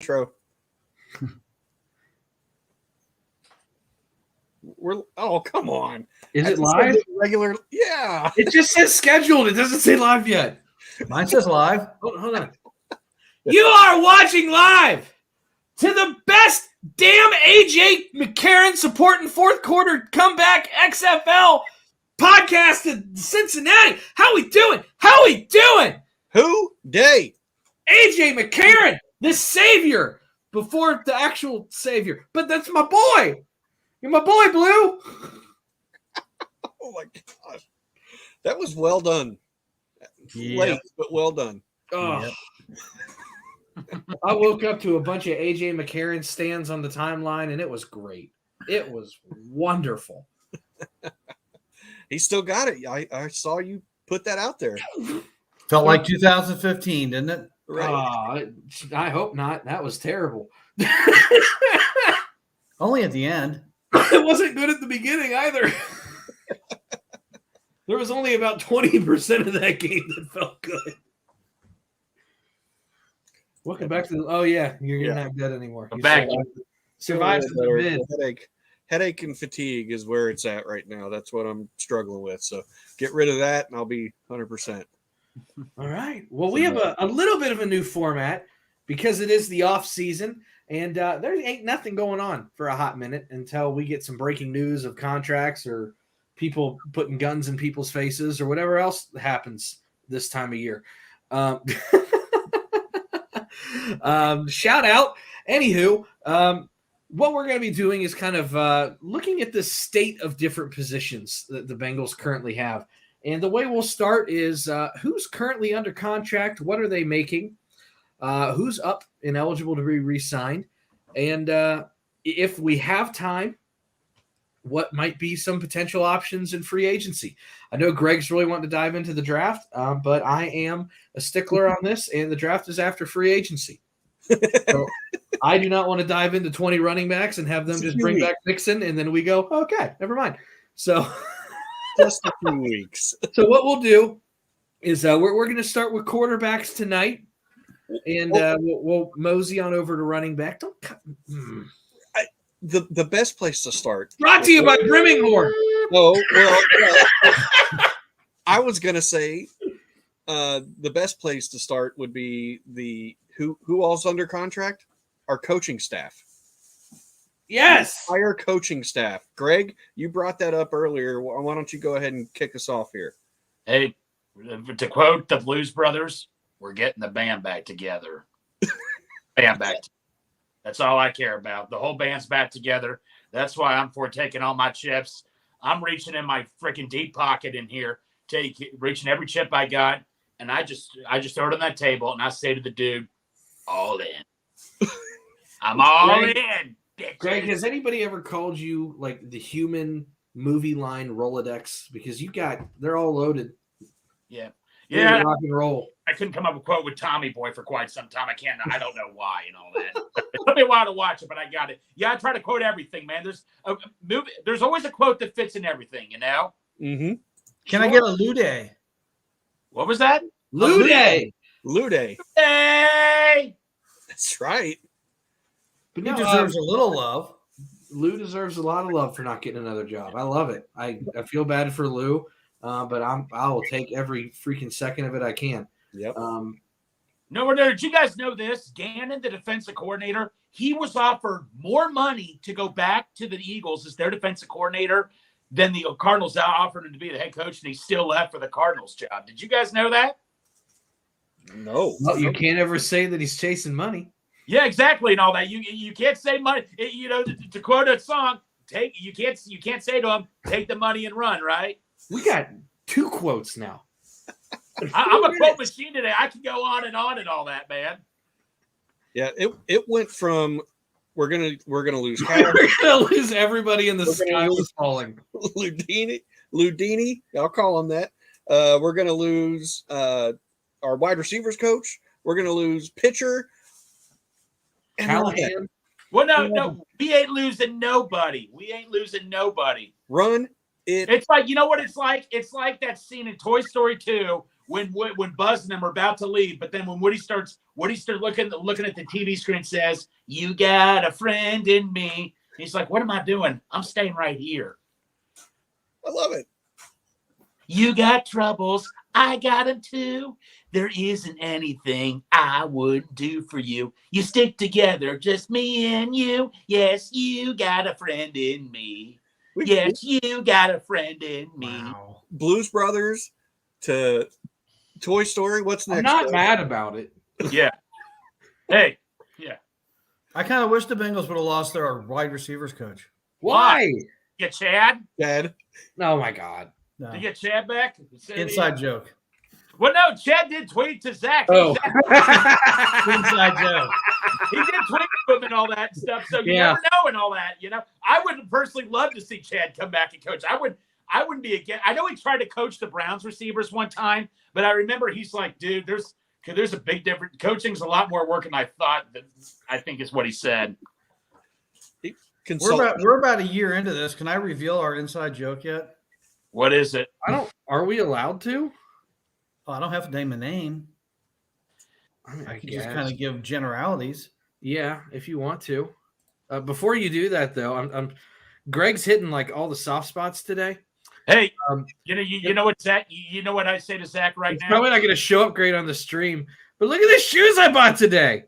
intro. Come on. Is it live? Regular, yeah. It just says scheduled. It doesn't say live yet. Mine says live. Hold on. You are watching live to the best damn AJ McCarron supporting fourth quarter comeback XFL podcast in Cincinnati. How we doing? Who day? AJ McCarron, the savior before the actual savior. But that's my boy. You're my boy, Blue. Oh my gosh. That was well done. Late, but well done. Oh. Yep. I woke up to a bunch of AJ McCarron stands on the timeline, and it was great. It was wonderful. He still got it. I saw you put that out there. Felt like 2015, didn't it? Right. I hope not. That was terrible. Only at the end. It wasn't good at the beginning either. There was only about 20% of that game that felt good. Welcome back to the. Oh yeah, you're not dead anymore. I'm back. Survived the mid. Headache and fatigue is where it's at right now. That's what I'm struggling with. So get rid of that, and I'll be 100%. All right. Well, we have a little bit of a new format because it is the off season, and there ain't nothing going on for a hot minute until we get some breaking news of contracts or people putting guns in people's faces or whatever else happens this time of year. Shout out. Anywho, what we're going to be doing is kind of looking at the state of different positions that the Bengals currently have. And the way we'll start is who's currently under contract, what are they making, who's up and eligible to be re-signed, and if we have time, what might be some potential options in free agency. I know Greg's really wanting to dive into the draft, but I am a stickler on this, and the draft is after free agency. So I do not want to dive into 20 running backs and have them just bring back Mixon, and then we go, okay, never mind. So just a few weeks. So what we'll do is we're going to start with quarterbacks tonight, and we'll mosey on over to running back. Don't cut. The best place to start. Brought to you by Brimminghorn. Oh, well, I was going to say the best place to start would be who all's under contract? Our coaching staff. Yes. Entire coaching staff. Greg, you brought that up earlier. Why don't you go ahead and kick us off here? Hey, to quote the Blues Brothers, we're getting the band back together. That's all I care about. The whole band's back together. That's why I'm for taking all my chips. I'm reaching in my freaking deep pocket in here, reaching every chip I got, and I just throw it on that table, and I say to the dude, all in. I'm all in. Greg, has anybody ever called you like the human movie line Rolodex? Because they're all loaded. Yeah. Rock and roll. I couldn't come up with a quote with Tommy Boy for quite some time. I don't know why and all that. It took me a while to watch it, but I got it. Yeah, I try to quote everything, man. There's always a quote that fits in everything, you know? Mm-hmm. Can I get a Lude? What was that? Lude. Hey! That's right. But he deserves a little love. Lou deserves a lot of love for not getting another job. I love it. I feel bad for Lou, but I will take every freaking second of it I can. Yep. No, did you guys know this? Gannon, the defensive coordinator, he was offered more money to go back to the Eagles as their defensive coordinator than the Cardinals offered him to be the head coach, and he still left for the Cardinals job. Did you guys know that? No. Well, you can't ever say that he's chasing money. Yeah, exactly, and all that. You can't say money. To quote a song, you can't say to him, take the money and run, right? We got 2 quotes now. I'm a quote machine today. I can go on and all that, man. Yeah, it went from we're gonna lose. We're gonna lose everybody in the sky was falling. Ludini, I'll call him that. We're gonna lose our wide receivers coach. We're gonna lose pitcher. Callahan. Well, no, we ain't losing nobody. Run it. It's like, you know what it's like? It's like that scene in Toy Story 2 when Buzz and them are about to leave, but then when Woody starts looking at the TV screen, says, "You got a friend in me." He's like, "What am I doing? I'm staying right here." I love it. You got troubles, I got them too. There isn't anything I wouldn't do for you. You stick together, just me and you. Yes, you got a friend in me. Yes, you got a friend in me. Wow. Blues Brothers to Toy Story. What's next? I'm not Doug? mad about it. Yeah. Hey. Yeah. I kind of wish the Bengals would have lost their wide receivers coach. Why? Get Chad? Dad. Oh my God. No. Did you get Chad back? Inside joke. Well, no, Chad did tweet to Zach. Oh. Inside joke. He did tweet to him and all that stuff. So you never know and all that. I would personally love to see Chad come back and coach. I wouldn't be against. I know he tried to coach the Browns receivers one time, but I remember he's like, dude, there's a big difference. Coaching's a lot more work than I thought. I think is what he said. We're about a year into this. Can I reveal our inside joke yet? What is it? Are we allowed to? Oh, I don't have to name a name. I can just kind of give generalities. Yeah, if you want to. Before you do that, though, I'm Greg's hitting like all the soft spots today. Hey, you know what, Zach? You know what I say to Zach right now? Probably not going to show up great on the stream, but look at the shoes I bought today.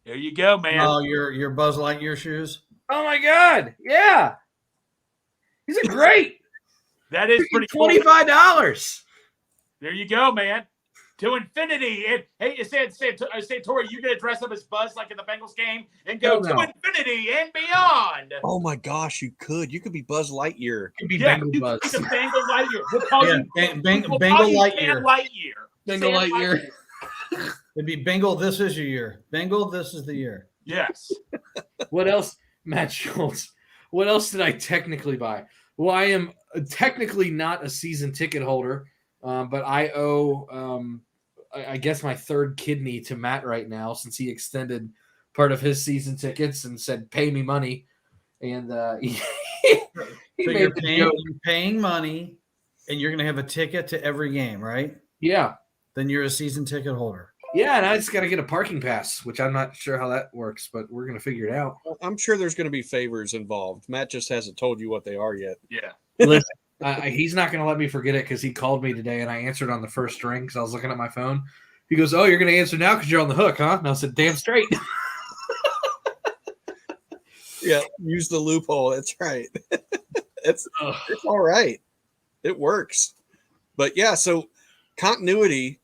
There you go, man. Oh, your Buzz Lightyear shoes. Oh my God! Yeah, these are great. That is pretty cool. $25. There you go, man. To infinity. And hey, say Tori, you're gonna dress up as Buzz like in the Bengals game and go to infinity and beyond. Oh my gosh, you could. You could be Buzz Lightyear. Could be Yeah, Bengal you Buzz. could be the Bengal Lightyear. We'll call you Bengal Lightyear. Bengal Lightyear. It'd be Bengal. This is your year. Bengal. This is the year. Yes. What else, Matt Schultz? What else did I technically buy? Well, I am technically not a season ticket holder, but I owe, I guess, my third kidney to Matt right now since he extended part of his season tickets and said, "Pay me money." And he So made you're the joke. paying money, and you're going to have a ticket to every game, right? Yeah. Then you're a season ticket holder. Yeah, and I just got to get a parking pass, which I'm not sure how that works, but we're going to figure it out. I'm sure there's going to be favors involved. Matt just hasn't told you what they are yet. Yeah. Listen, he's not going to let me forget it because he called me today, and I answered on the first ring because I was looking at my phone. He goes, "Oh, you're going to answer now because you're on the hook, huh?" And I said, "Damn straight." Yeah, use the loophole. That's right. It's all right. It works. But yeah, so continuity.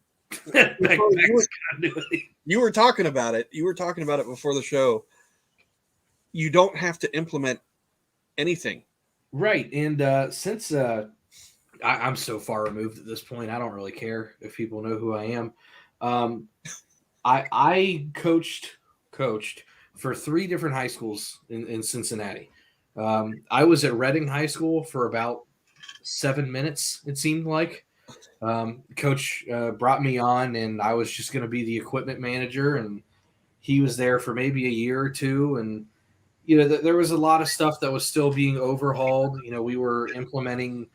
You were talking about it. You were talking about it before the show. You don't have to implement anything. Right. And since I'm so far removed at this point, I don't really care if people know who I am. I coached for 3 different high schools in Cincinnati. I was at Reading High School for about 7 minutes, it seemed like. Coach brought me on, and I was just going to be the equipment manager, and he was there for maybe a year or two. And, there was a lot of stuff that was still being overhauled. We were implementing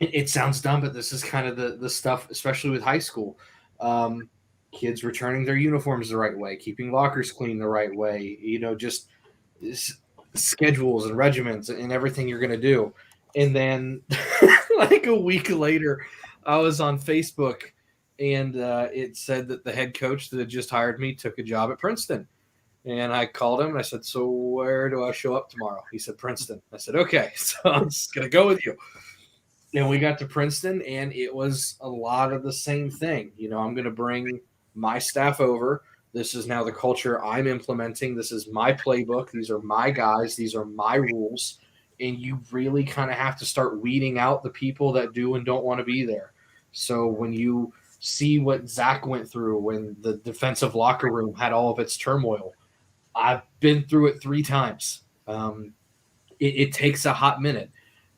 it sounds dumb, but this is kind of the stuff, especially with high school. Kids returning their uniforms the right way, keeping lockers clean the right way, just schedules and regiments and everything you're going to do. And then like a week later, I was on Facebook and it said that the head coach that had just hired me took a job at Princeton. And I called him and I said, "So where do I show up tomorrow?" He said, "Princeton." I said, "Okay, so I'm just going to go with you." And we got to Princeton, and it was a lot of the same thing. I'm going to bring my staff over. This is now the culture I'm implementing. This is my playbook. These are my guys. These are my rules. And you really kind of have to start weeding out the people that do and don't want to be there. So when you see what Zach went through when the defensive locker room had all of its turmoil, I've been through it 3 times. It takes a hot minute.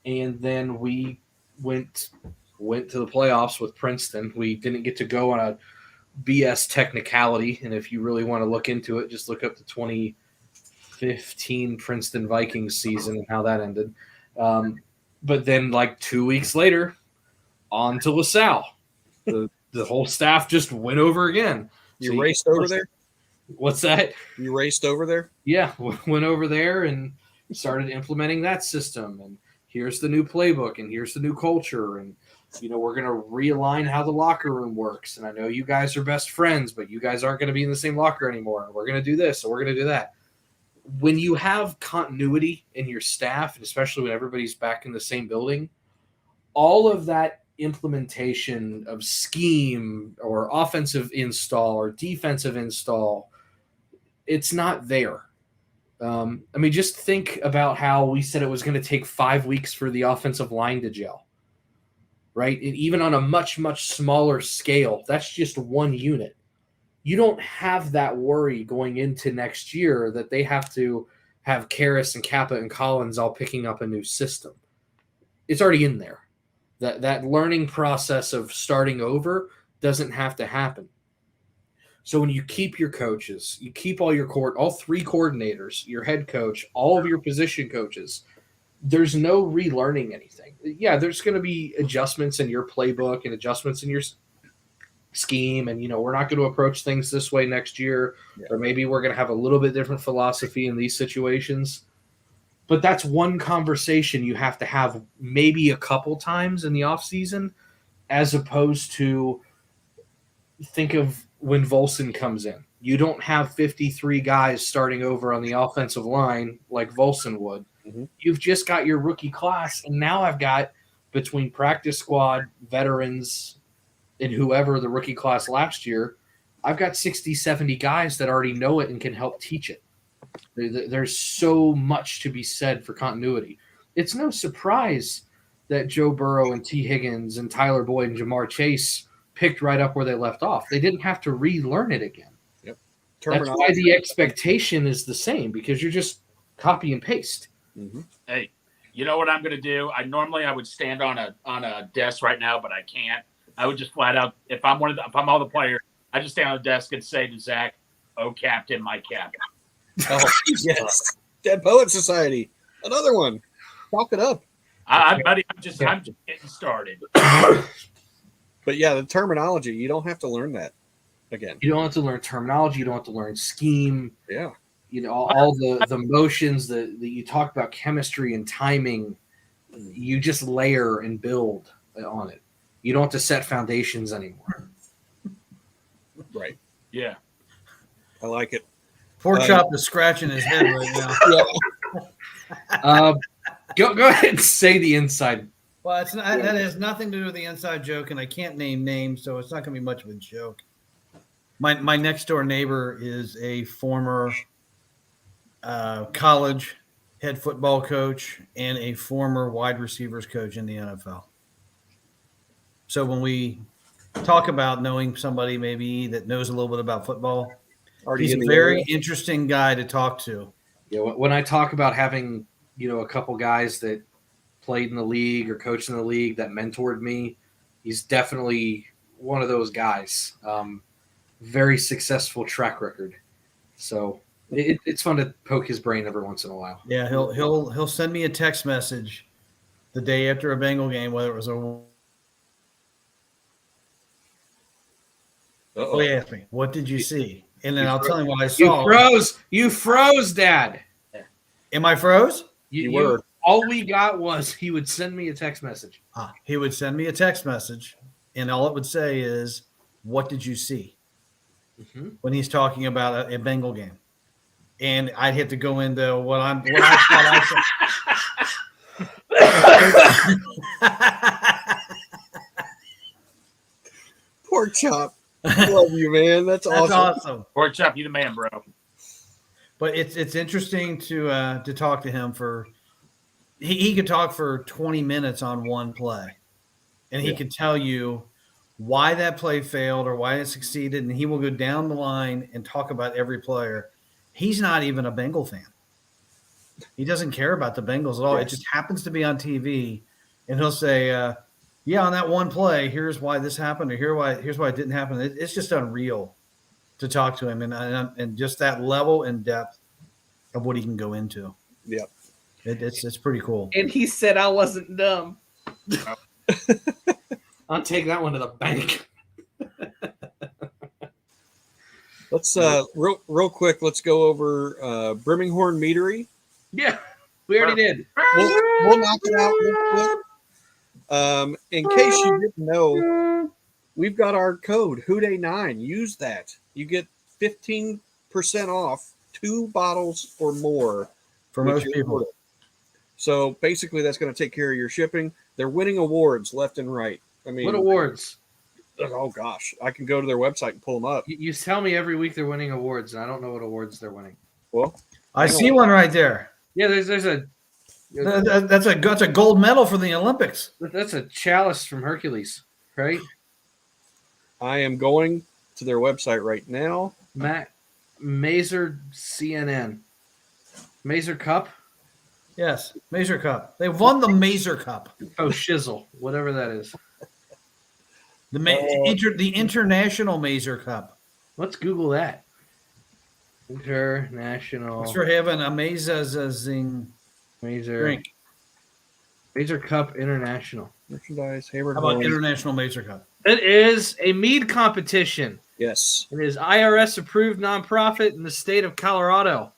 And then we went to the playoffs with Princeton. We didn't get to go on a BS technicality, and if you really want to look into it, just look up the 2015 Princeton Vikings season and how that ended. But then like 2 weeks later, on to LaSalle. The whole staff just went over again. You raced over there? What's that? You raced over there? Yeah, went over there and started implementing that system. And here's the new playbook, and here's the new culture. And, we're going to realign how the locker room works. And I know you guys are best friends, but you guys aren't going to be in the same locker anymore. And we're going to do this, and we're going to do that. When you have continuity in your staff, and especially when everybody's back in the same building, all of that implementation of scheme or offensive install or defensive install, it's not there. Just think about how we said it was going to take 5 weeks for the offensive line to gel, right? And even on a much, much smaller scale, that's just one unit. You don't have that worry going into next year that they have to have Karras and Kappa and Collins all picking up a new system. It's already in there. That learning process of starting over doesn't have to happen. So when you keep your coaches, you keep all three coordinators, your head coach, all of your position coaches, there's no relearning anything. Yeah, there's going to be adjustments in your playbook and adjustments in your scheme. And, we're not going to approach things this way next year, or maybe we're going to have a little bit different philosophy in these situations. But that's one conversation you have to have maybe a couple times in the offseason, as opposed to think of when Volson comes in. You don't have 53 guys starting over on the offensive line like Volson would. Mm-hmm. You've just got your rookie class, and now I've got, between practice squad, veterans, and whoever the rookie class last year, I've got 60, 70 guys that already know it and can help teach it. There's so much to be said for continuity. It's no surprise that Joe Burrow and T. Higgins and Tyler Boyd and Jamar Chase picked right up where they left off. They didn't have to relearn it again. Yep. That's why the expectation is the same, because you're just copy and paste. Mm-hmm. Hey, you know what I'm going to do? I would stand on a desk right now, but I can't. I would just flat out, if I'm all the players, I just stand on the desk and say to Zach, "Oh, Captain, my captain." Oh, yes. Dead Poet Society. Another one. Talk it up. I'm just getting started. But yeah, the terminology, you don't have to learn that again. You don't have to learn terminology. You don't have to learn scheme. Yeah. All the motions that you talk about, chemistry and timing, you just layer and build on it. You don't have to set foundations anymore. Right. Yeah. I like it. Poor Chop is scratching his head right now. Go ahead and say the inside. Well, that has nothing to do with the inside joke, and I can't name names, so it's not going to be much of a joke. My next door neighbor is a former college head football coach and a former wide receivers coach in the NFL. So when we talk about knowing somebody maybe that knows a little bit about football, he's a very interesting guy to talk to. Yeah, when I talk about having, a couple guys that played in the league or coached in the league that mentored me, he's definitely one of those guys. Very successful track record. So it's fun to poke his brain every once in a while. Yeah, he'll send me a text message the day after a Bengal game, whether it was a. Uh-oh. He asked me, "What did you see?" And then I'll tell him what I saw. You froze, Dad. Am I froze? You were. All we got was he would send me a text message. He would send me a text message, and all it would say is, "What did you see?" Mm-hmm. When he's talking about a Bengal game, and I'd have to go into what I thought. Poor Chop. I love you, man. That's awesome. Poor Chop, you the man, bro. But it's interesting to talk to him for. He could talk for 20 minutes on one play, and he could tell you why that play failed or why it succeeded, and he will go down the line and talk about every player. He's not even a Bengal fan. He doesn't care about the Bengals at all. It just happens to be on TV, and he'll say, on that one play, here's why this happened, or here's why it didn't happen. It's just unreal to talk to him, and just that level and depth of what he can go into. Yep. It's pretty cool. And he said I wasn't dumb. I'll take that one to the bank. Let's real quick. Let's go over Birmingham Meadery. Yeah, we already did. We'll knock it out real quick. In case you didn't know, we've got our code HOODAY9. Use that. You get 15% off 2 bottles or more For with most your people. order. So basically, that's going to take care of your shipping. They're winning awards left and right. I mean, What awards? Oh gosh, I can go to their website and pull them up. You tell me every week they're winning awards, and I don't know what awards they're winning. Well, I see one right there. Yeah, there's a That's a gold medal for the Olympics. that's a chalice from Hercules, right? I am going to their website right now. Mazer CNN. Mazer Cup? Yes, Mazer Cup. They won the Mazer Cup. Oh, shizzle, whatever that is. The International Mazer Cup. Let's Google that. International It's for having a amazing Mazer drink. Mazer Cup International. Merchandise, hammered How about home. International Mazer Cup? It is a mead competition. Yes. It is IRS approved nonprofit in the state of Colorado.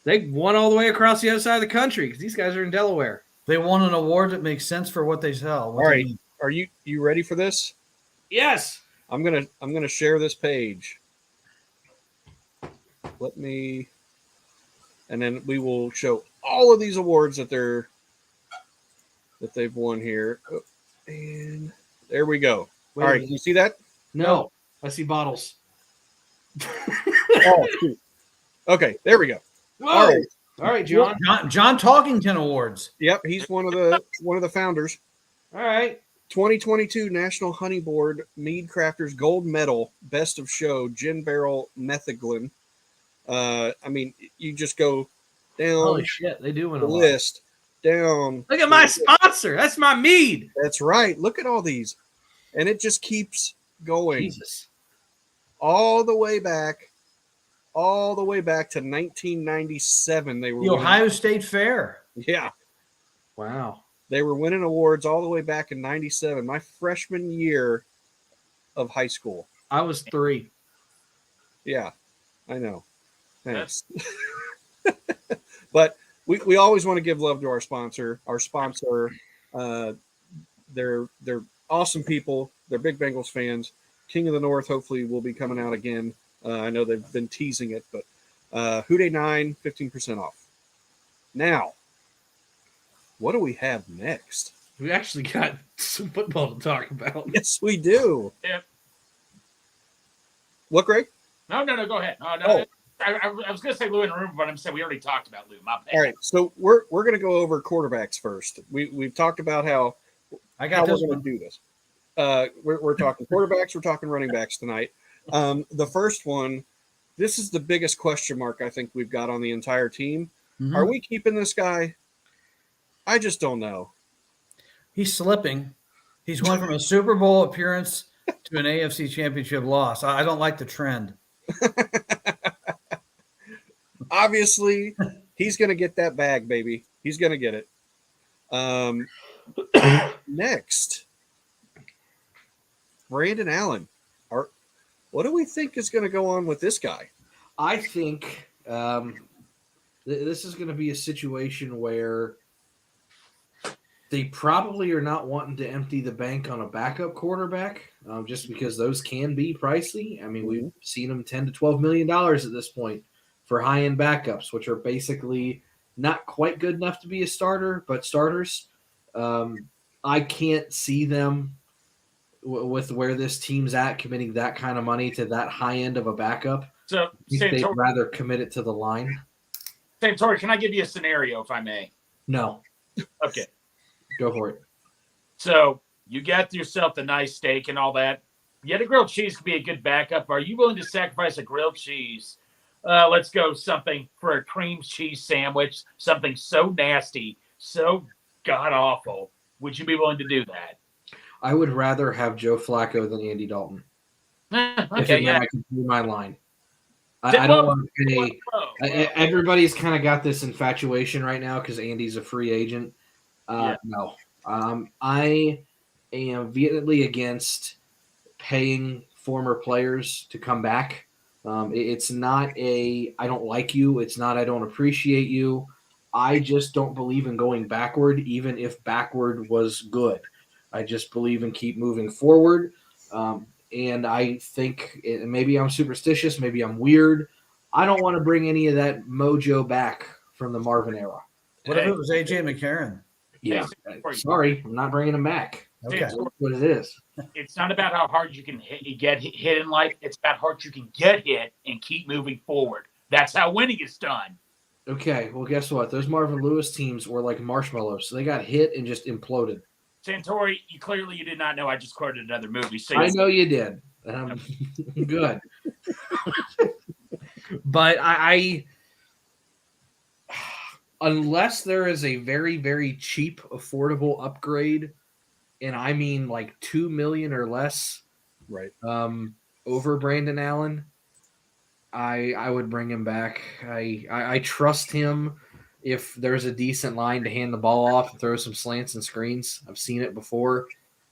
They won all the way across the other side of the country because these guys are in Delaware. They won an award that makes sense for what they sell. All right. Are you ready for this? Yes. I'm gonna share this page. And then we will show all of these awards that they've won here. Oh, and there we go. Wait all a right, minute. can you see that? No, I see bottles. Oh, shoot. Okay, there we go. Whoa. All right, John. John Talkington Awards. Yep, he's one of the founders. All right. 2022 National Honey Board Mead Crafters Gold Medal Best of Show Gin Barrel Metheglin. I mean, you just go down Holy shit, they do win the a lot. list down. Look at my sponsor. That's my mead. That's right. Look at all these, and it just keeps going Jesus. all the way back to 1997. They were The Ohio State Fair. Yeah, Wow. they were winning awards all the way back in '97, my freshman year of high school. I was 3. Yeah, I know. Thanks. But we always want to give love to our sponsor. They're awesome people. They're big Bengals fans. King of the North hopefully will be coming out again. I know they've been teasing it, but HOODAY9, 15% off. Now, what do we have next? We actually got some football to talk about. Yes, we do. Yep. What, Greg? No, go ahead. No. Oh. I was going to say Lou in the room, but I'm saying we already talked about Lou. My bad. All right, so we're going to go over quarterbacks first. We've talked about how I got we're this going one. to do this. We're talking quarterbacks. We're talking running backs tonight. The first one, this is the biggest question mark I think we've got on the entire team. Mhm. Are we keeping this guy? I just don't know. He's slipping. He's went from a Super Bowl appearance to an AFC Championship loss. I don't like the trend. Obviously, he's going to get that bag, baby. He's going to get it. Next, Brandon Allen. What do we think is going to go on with this guy? I think this is going to be a situation where they probably are not wanting to empty the bank on a backup quarterback, just because those can be pricey. I mean, we've seen them $10 to $12 million at this point for high-end backups, which are basically not quite good enough to be a starter, but starters. I can't see them with where this team's at committing that kind of money to that high end of a backup. So, I think they'd Santori, rather commit it to the line. can I give you a scenario, if I may? No, Okay. go for it. So you got yourself the nice steak and all that. Yet a grilled cheese could be a good backup. Are you willing to sacrifice a grilled cheese? Let's go something for a cream cheese sandwich, something so nasty, so god-awful. Would you be willing to do that? I would rather have Joe Flacco than Andy Dalton. If Okay, it meant yeah. I could do my line. I don't want to pay. Everybody's kind of got this infatuation right now because Andy's a free agent. Yeah. No. I am vehemently against paying former players to come back. It's not I don't like you. It's not I don't appreciate you. I just don't believe in going backward, even if backward was good. I just believe in keep moving forward. And I think maybe I'm superstitious, maybe I'm weird. I don't want to bring any of that mojo back from the Marvin era. What if it was AJ McCarron? Yeah. Hey, Sorry, I'm not bringing him back. Okay. That's what it is. It's not about how hard you can get hit in life. It's about how hard you can get hit and keep moving forward. That's how winning is done. Okay, well, guess what? Those Marvin Lewis teams were like marshmallows. So they got hit and just imploded. Santori, you did not know I just quoted another movie. So I know you did. Good. But I unless there is a very, very cheap, affordable upgrade, and I mean like $2 million or less, Right. over Brandon Allen, I would bring him back. I trust him if there's a decent line to hand the ball off and throw some slants and screens. I've seen it before.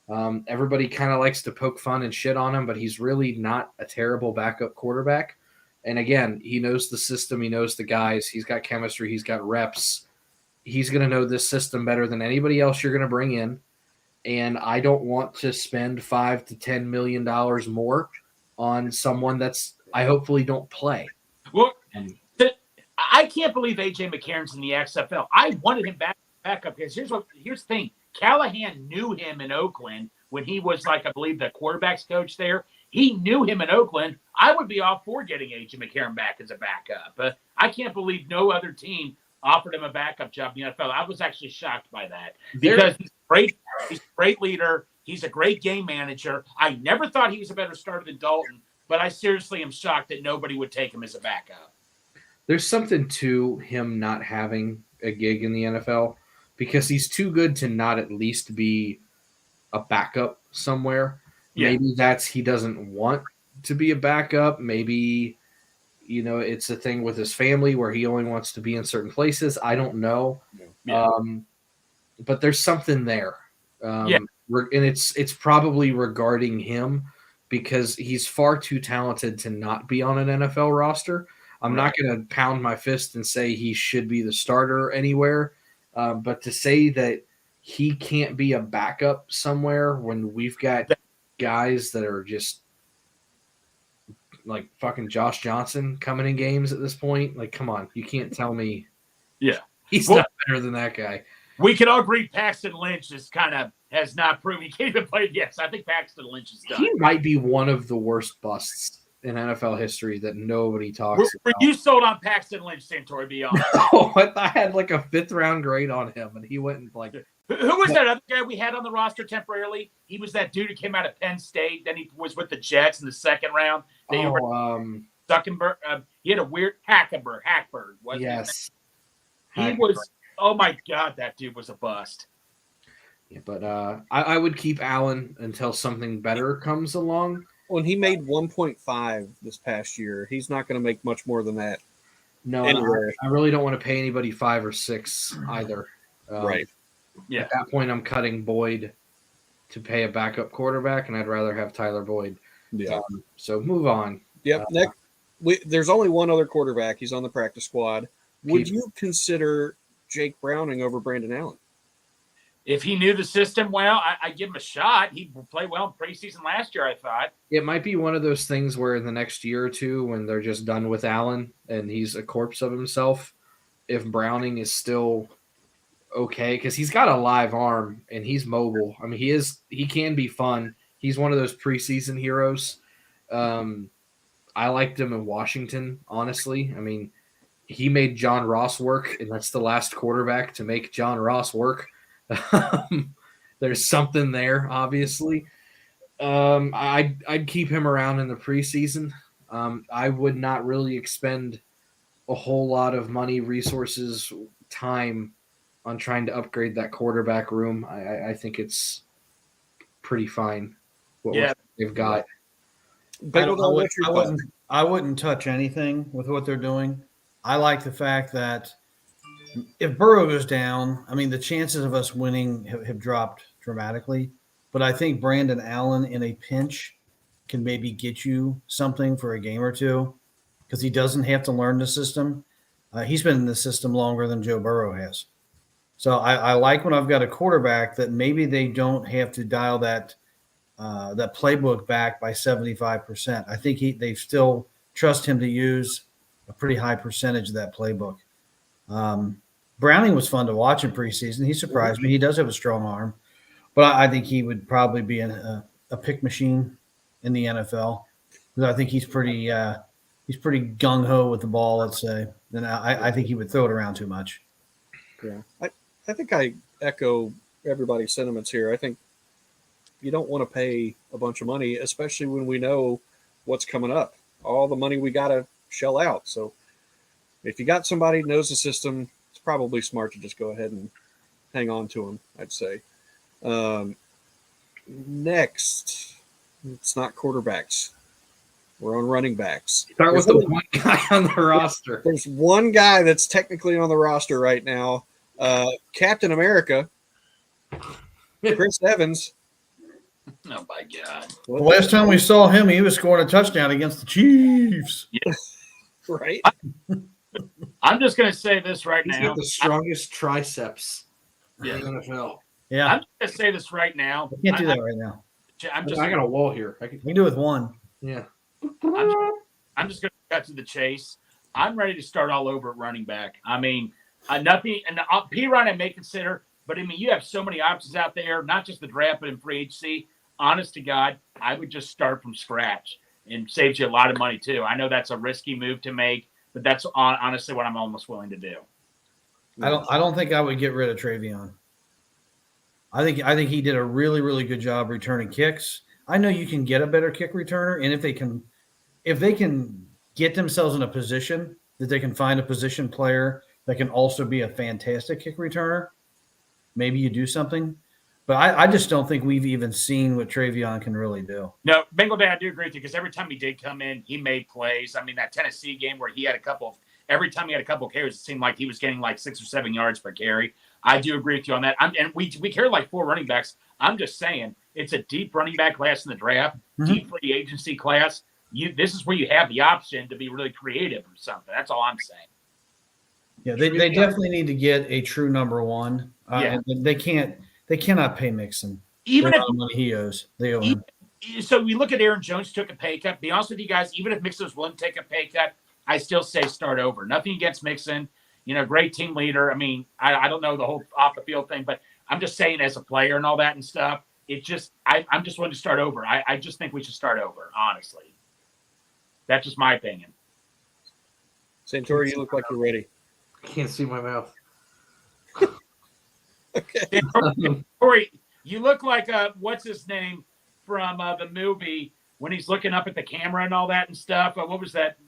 Everybody kind of likes to poke fun and shit on him, but he's really not a terrible backup quarterback. And again, he knows the system. He knows the guys. He's got chemistry. He's got reps. He's going to know this system better than anybody else you're going to bring in. And I don't want to spend $5 to $10 million more on someone that's I hopefully don't play. Well, I can't believe AJ McCarron's in the XFL. I wanted him back up because here's the thing. Callahan knew him in Oakland when he was I believe the quarterback's coach there. He knew him in Oakland. I would be all for getting AJ McCarron back as a backup. I can't believe no other team offered him a backup job in the NFL. I was actually shocked by that because he's great. He's a great leader. He's a great game manager. I never thought he was a better starter than Dalton, but I seriously am shocked that nobody would take him as a backup. There's something to him not having a gig in the NFL because he's too good to not at least be a backup somewhere. Yeah. Maybe that's he doesn't want to be a backup. Maybe, it's a thing with his family where he only wants to be in certain places. I don't know. Yeah. But there's something there. And it's probably regarding him because he's far too talented to not be on an NFL roster. I'm not going to pound my fist and say he should be the starter anywhere. But to say that he can't be a backup somewhere when we've got guys that are just like fucking Josh Johnson coming in games at this point, come on, you can't tell me he's not better than that guy. We can all agree Paxton Lynch has not proven he can't even play. Yes, I think Paxton Lynch is done. He might be one of the worst busts in NFL history that nobody talks about. Were you sold on Paxton Lynch, Santori, be honest? No, I had a 5th round grade on him, and he went and Who was that other guy we had on the roster temporarily? He was that dude who came out of Penn State. Then he was with the Jets in the 2nd round. Zuckerberg. He had a weird Hackberg. Yes. He was. Oh my God, that dude was a bust. Yeah, but I would keep Allen until something better comes along. When he made 1.5 this past year, he's not going to make much more than that. No, I really don't want to pay anybody 5 or 6 either. Right. Yeah. At that point, I'm cutting Boyd to pay a backup quarterback, and I'd rather have Tyler Boyd. Yeah. So move on. Yep. There's only one other quarterback. He's on the practice squad. Would you consider Jake Browning over Brandon Allen? If he knew the system well, I give him a shot. He played well in preseason last year, I thought. It might be one of those things where in the next year or two, when they're just done with Allen and he's a corpse of himself, if Browning is still okay, because he's got a live arm and he's mobile. I mean, he can be fun. He's one of those preseason heroes. I liked him in Washington, honestly. I mean, he made John Ross work, and that's the last quarterback to make John Ross work. There's something there, obviously. I'd keep him around in the preseason. I would not really expend a whole lot of money, resources, time on trying to upgrade that quarterback room. I think it's pretty fine what they've got. I wouldn't touch anything with what they're doing. I like the fact that if Burrow goes down, I mean, the chances of us winning have dropped dramatically. But but I think Brandon Allen in a pinch can maybe get you something for a game or two because he doesn't have to learn the system. He's been in the system longer than Joe Burrow has. So I like when I've got a quarterback that maybe they don't have to dial that playbook back by 75%. I think they still trust him to use a pretty high percentage of that playbook. Browning was fun to watch in preseason. He surprised me. He does have a strong arm, but I think he would probably be a pick machine in the NFL because I think he's pretty gung ho with the ball. Let's say, and I think he would throw it around too much. Yeah, I think I echo everybody's sentiments here. I think you don't want to pay a bunch of money, especially when we know what's coming up, all the money we got to shell out. So if you got somebody who knows the system, it's probably smart to just go ahead and hang on to them, I'd say. Next, it's not quarterbacks. We're on running backs. Start with the one guy on the roster. There's one guy that's technically on the roster right now. Captain America, Chris Evans. Oh, my God. The last time we saw him, he was scoring a touchdown against the Chiefs. Yes. Right. I'm just going to say this right He's now. got the strongest triceps Yeah. in the NFL. Yeah, I'm just going to say this right now. I can't do that right now. I got a wall here. We can do it with one. Yeah. I'm just going to cut to the chase. I'm ready to start all over at running back. I mean, nothing, and P. Ryan I may consider, but I mean, you have so many options out there, not just the draft, but in free agency. Honest to God, I would just start from scratch and saves you a lot of money too. I know that's a risky move to make, but that's honestly what I'm almost willing to do. I don't think I would get rid of Travion. I think he did a really, really good job returning kicks. I know you can get a better kick returner, and if they can get themselves in a position that they can find a position player that can also be a fantastic kick returner, maybe you do something. But I just don't think we've even seen what Travion can really do. No, Bengal Dad, I do agree with you because every time he did come in, he made plays. I mean, that Tennessee game where he had every time he had a couple of carries, it seemed like he was getting like 6 or 7 yards per carry. I do agree with you on that. And we carry like 4 running backs. I'm just saying it's a deep running back class in the draft, deep free agency class. This is where you have the option to be really creative or something. That's all I'm saying. Yeah, they definitely need to get a true number one. Yeah. And they cannot pay Mixon. Even if the money he owes, they owe him. So we look at Aaron Jones took a pay cut. Be honest with you guys, even if Mixon was willing to take a pay cut, I still say start over. Nothing against Mixon, great team leader. I mean, I don't know the whole off the field thing, but I'm just saying as a player and all that and stuff, I'm just willing to start over. I just think we should start over, honestly. That's just my opinion. Santori, you look like you're ready. I can't see my mouth. Okay. Corey, you look like what's his name from the movie when he's looking up at the camera and all that and stuff. What was that?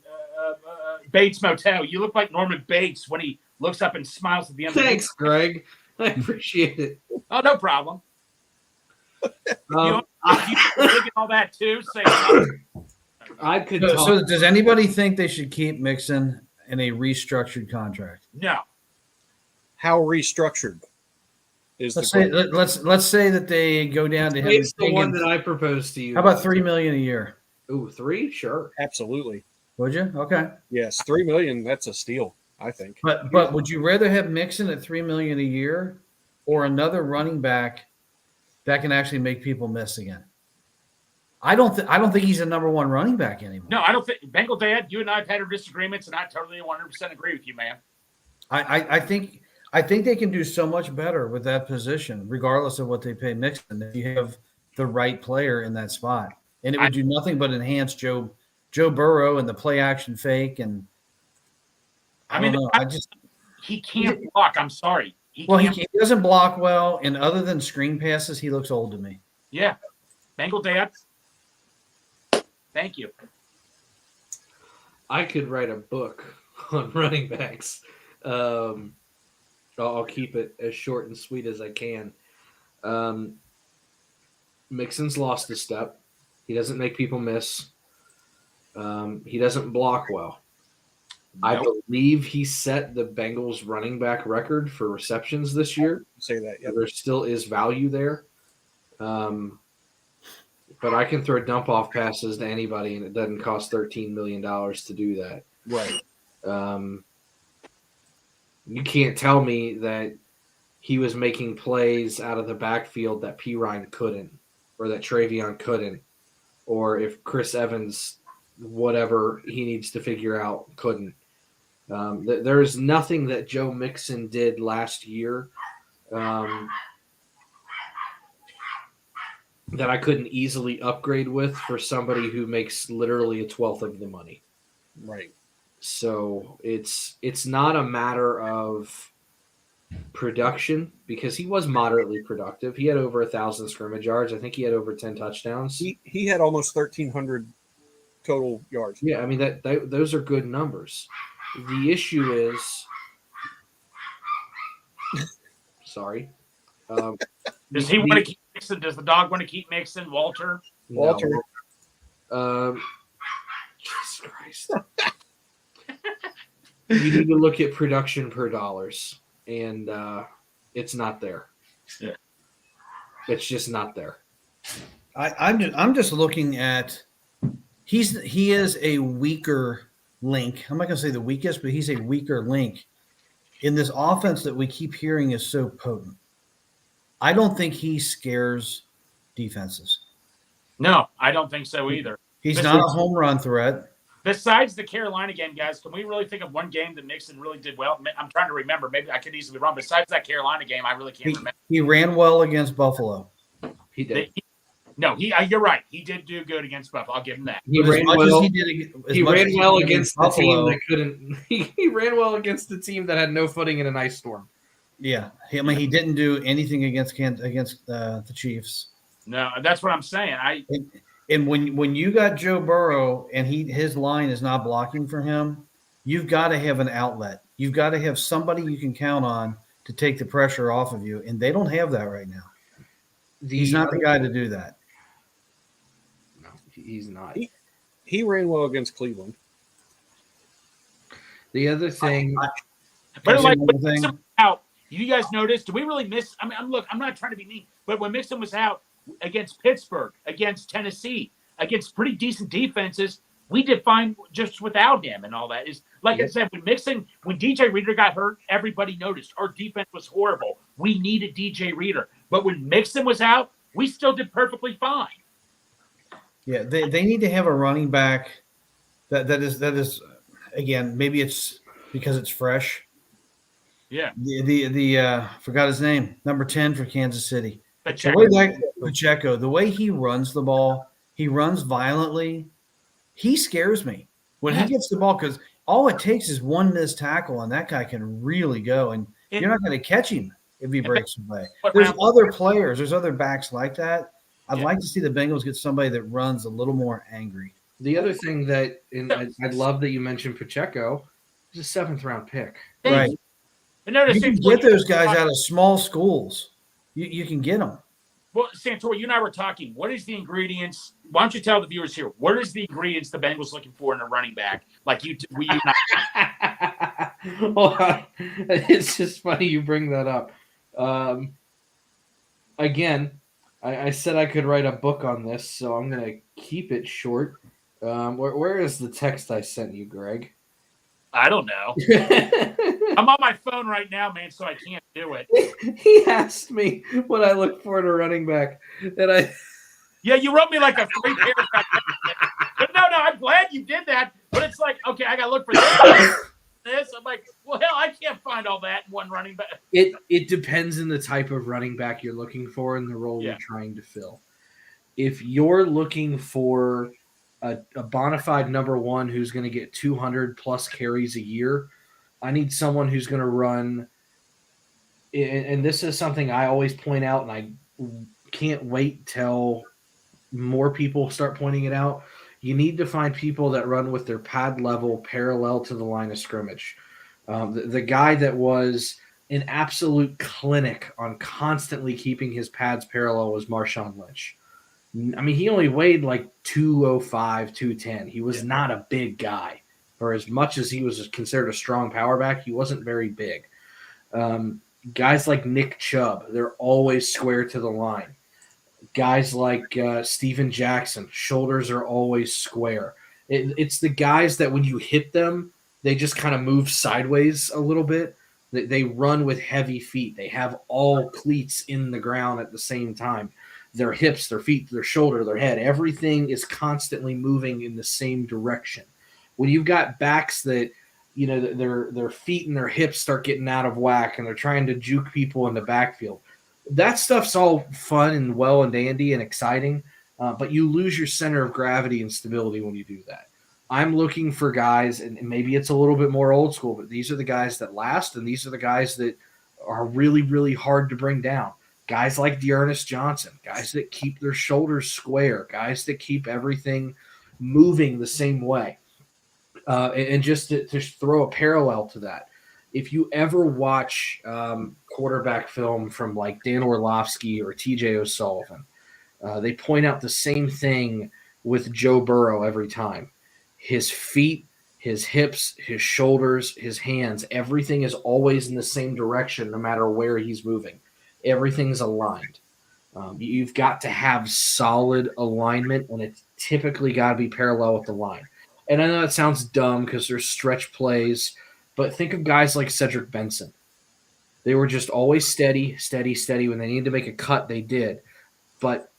Bates Motel. You look like Norman Bates when he looks up and smiles at the end. Thanks, Greg. I appreciate it. Oh, no problem. You look at all that too. Say. I could. So does anybody think they should keep Mixon in a restructured contract? No. How restructured is let's say that they go down to him. It's the one that I proposed to you. How about $3 million a year? Ooh, 3? Sure. Absolutely. Would you? Okay. Yes, $3 million. That's a steal, I think. But would you rather have Mixon at $3 million a year, or another running back that can actually make people miss again? I don't think he's a number one running back anymore. No, I don't think Bengal Dad. You and I have had our disagreements, and I totally 100% agree with you, man. I think they can do so much better with that position, regardless of what they pay Mixon, if you have the right player in that spot. And it would do nothing but enhance Joe Burrow and the play action fake. And he can't block. I'm sorry. He doesn't block well, and other than screen passes, he looks old to me. Yeah, Bengal Dad. Thank you. I could write a book on running backs. I'll keep it as short and sweet as I can. Mixon's lost a step. He doesn't make people miss. He doesn't block well. Nope. I believe he set the Bengals running back record for receptions this year. Say that. Yeah. There still is value there. But I can throw dump-off passes to anybody, and it doesn't cost $13 million to do that. Right. You can't tell me that he was making plays out of the backfield that P. Ryan couldn't, or that Travion couldn't, or if Chris Evans, whatever he needs to figure out, couldn't. There's nothing that Joe Mixon did last year that I couldn't easily upgrade with for somebody who makes literally a 12th of the money. Right. So it's not a matter of production, because he was moderately productive. He had over 1,000 scrimmage yards. I think he had over 10 touchdowns. He had almost 1,300 total yards. Yeah, I mean that those are good numbers. The issue is, sorry. Does he want to keep Mixon? Does the dog want to keep Mixon, Walter? Walter. No. Jesus Christ. You need to look at production per dollars, and it's not there. Yeah. It's just not there. I'm just looking at he is a weaker link. I'm not going to say the weakest, but he's a weaker link in this offense that we keep hearing is so potent. I don't think he scares defenses. No, I don't think so either. He's not a home run threat. Besides the Carolina game, guys, can we really think of one game that Mixon really did well? I'm trying to remember. Maybe I could easily be wrong. Besides that Carolina game, I really can't remember. He ran well against Buffalo. He did. You're right. He did do good against Buffalo. I'll give him that. He ran well against the team that couldn't. He ran well against the team that had no footing in an ice storm. Yeah, I mean, he didn't do anything against the Chiefs. No, that's what I'm saying. And when you got Joe Burrow and his line is not blocking for him, you've got to have an outlet. You've got to have somebody you can count on to take the pressure off of you, and they don't have that right now. He's not the guy to do that. No, he's not. He ran well against Cleveland. The other thing, out. You guys noticed? Do we really miss? I mean, look, I'm not trying to be mean, but when Mixon was out against Pittsburgh, against Tennessee, against pretty decent defenses, we did fine just without him and all that. Is like I said, when DJ Reader got hurt, everybody noticed our defense was horrible. We needed DJ Reader, but when Mixon was out, we still did perfectly fine. Yeah, they need to have a running back that is again, maybe it's because it's fresh. Yeah. The forgot his name, number 10 for Kansas City. Pacheco. The way he runs the ball, he runs violently. He scares me when he gets the ball, because all it takes is one missed tackle, and that guy can really go. And you're not going to catch him if he breaks away. There's other players. There's other backs like that. I'd like to see the Bengals get somebody that runs a little more angry. The other thing that, and I love that you mentioned Pacheco, is a 7th-round pick. Right. You can get those guys out of small schools. You can get them. Well, Santori, you and I were talking. What is the ingredients? Why don't you tell the viewers here? What is the ingredients the Bengals looking for in a running back? Like you and I. Well, it's just funny you bring that up. Again, I said I could write a book on this, so I'm going to keep it short. Where is the text I sent you, Greg? I don't know. I'm on my phone right now, man, so I can't do it. He asked me what I look for in a running back. Yeah, you wrote me like a 3-paragraph. But no, I'm glad you did that. But it's like, okay, I got to look for this. I'm like, well, hell, I can't find all that in one running back. It depends on the type of running back you're looking for and the role you're trying to fill. If you're looking for a bona fide number one who's going to get 200-plus carries a year, I need someone who's going to run, and this is something I always point out, and I can't wait till more people start pointing it out. You need to find people that run with their pad level parallel to the line of scrimmage. The guy that was an absolute clinic on constantly keeping his pads parallel was Marshawn Lynch. I mean, he only weighed like 205, 210. He was not a big guy. For as much as he was considered a strong power back, he wasn't very big. Guys like Nick Chubb, they're always square to the line. Guys like Steven Jackson, shoulders are always square. It's the guys that when you hit them, they just kind of move sideways a little bit. They run with heavy feet. They have all cleats in the ground at the same time. Their hips, their feet, their shoulder, their head, everything is constantly moving in the same direction. When you've got backs that, their feet and their hips start getting out of whack and they're trying to juke people in the backfield, that stuff's all fun and well and dandy and exciting, but you lose your center of gravity and stability when you do that. I'm looking for guys, and maybe it's a little bit more old school, but these are the guys that last, and these are the guys that are really, really hard to bring down. Guys like Dearness Johnson, guys that keep their shoulders square, guys that keep everything moving the same way. And just to throw a parallel to that, if you ever watch quarterback film from like Dan Orlovsky or TJ O'Sullivan, they point out the same thing with Joe Burrow every time. His feet, his hips, his shoulders, his hands, everything is always in the same direction no matter where he's moving. Everything's aligned. You've got to have solid alignment, and it's typically got to be parallel with the line. And I know it sounds dumb because there's stretch plays, but think of guys like Cedric Benson. They were just always steady, steady, steady. When they needed to make a cut, they did. But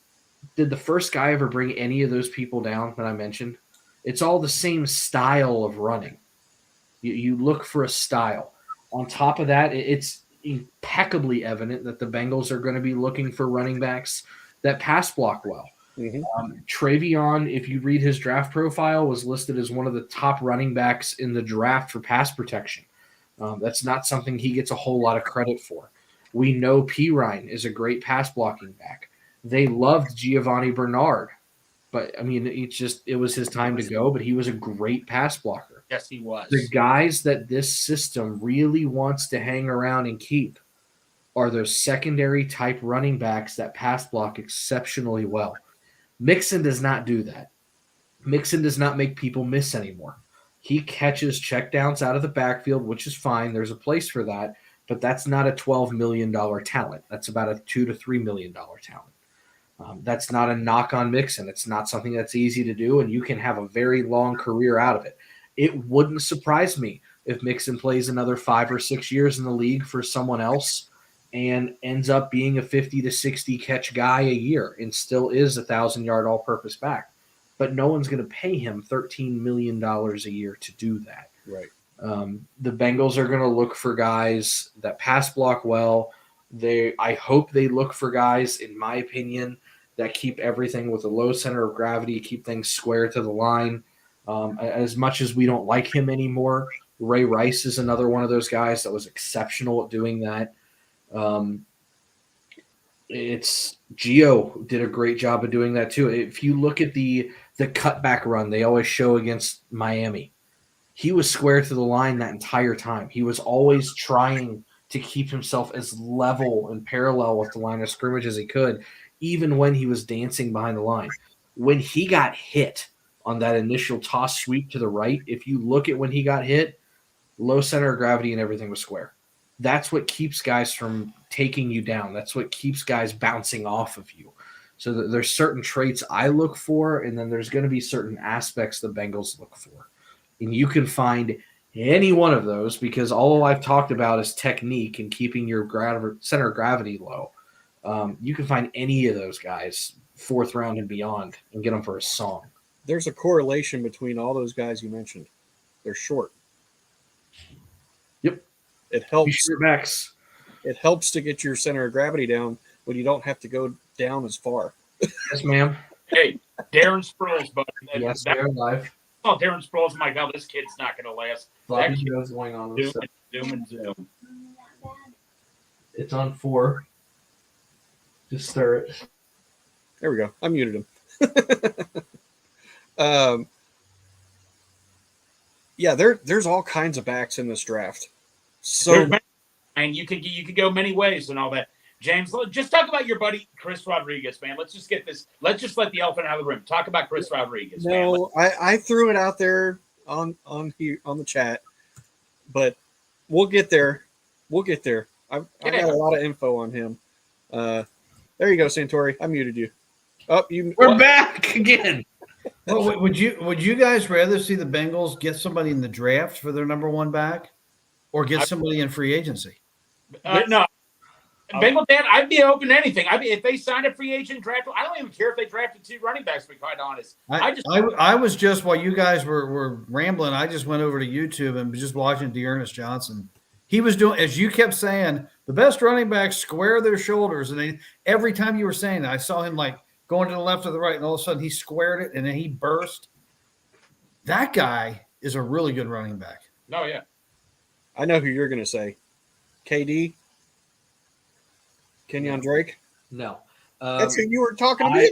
did the first guy ever bring any of those people down that I mentioned? It's all the same style of running. You look for a style. On top of that, it's impeccably evident that the Bengals are going to be looking for running backs that pass block well. Travion, if you read his draft profile, was listed as one of the top running backs in the draft for pass protection. That's not something he gets a whole lot of credit for. We know Pirine is a great pass blocking back. They loved Giovanni Bernard, but I mean, it was his time to go, but he was a great pass blocker. Yes, he was. The guys that this system really wants to hang around and keep are those secondary type running backs that pass block exceptionally well. Mixon does not do that. Mixon does not make people miss anymore. He catches checkdowns out of the backfield, which is fine. There's a place for that, but that's not a $12 million talent. That's about a $2 to $3 million talent. That's not a knock on Mixon. It's not something that's easy to do, and you can have a very long career out of it. It wouldn't surprise me if Mixon plays another 5 or 6 years in the league for someone else and ends up being a 50 to 60 catch guy a year and still is a 1,000-yard all-purpose back. But no one's going to pay him $13 million a year to do that. Right. The Bengals are going to look for guys that pass block well. I hope they look for guys, in my opinion, that keep everything with a low center of gravity, keep things square to the line. As much as we don't like him anymore, Ray Rice is another one of those guys that was exceptional at doing that. It's Gio did a great job of doing that too. If you look at the cutback run they always show against Miami, he was square to the line that entire time. He was always trying to keep himself as level and parallel with the line of scrimmage as he could, even when he was dancing behind the line. When he got hit on that initial toss sweep to the right, if you look at when he got hit, low center of gravity and everything was square. That's what keeps guys from taking you down. That's what keeps guys bouncing off of you. So there's certain traits I look for, and then there's going to be certain aspects the Bengals look for. And you can find any one of those because all I've talked about is technique and keeping your center of gravity low. You can find any of those guys, 4th round and beyond, and get them for a song. There's a correlation between all those guys you mentioned. They're short. Yep. It helps. Short backs. It helps to get your center of gravity down when you don't have to go down as far. Yes, ma'am. Hey, Darren Sproles, buddy. Yes, they're live. Oh, Darren Sproles, my God, this kid's not going to last. Bobby Joe's going on this stuff. Zoom. It's on 4. Just stir it. There we go. I muted him. Yeah, there's all kinds of backs in this draft. So, and you could go many ways and all that. James, just talk about your buddy Chris Rodriguez, man. Let's just get this. Let's just let the elephant out of the room. Talk about Chris Rodriguez. No, I threw it out there on the chat, but we'll get there. We'll get there. I got a lot of info on him. There you go, Santori. I muted you. Oh, We're back again. Well, would you guys rather see the Bengals get somebody in the draft for their number one back, or get somebody in free agency? No. Bengal Dad, I'd be open to anything. If they signed a free agent draft, I don't even care if they drafted 2 running backs, to be quite honest. I was just, while you guys were rambling, I just went over to YouTube and was just watching Dearness Johnson. He was doing, as you kept saying, the best running backs square their shoulders. And every time you were saying that, I saw him like going to the left or the right, and all of a sudden he squared it and then he burst. That guy is a really good running back. Oh, yeah. I know who you're going to say. KD? Kenyon Drake? No. That's who you were talking to me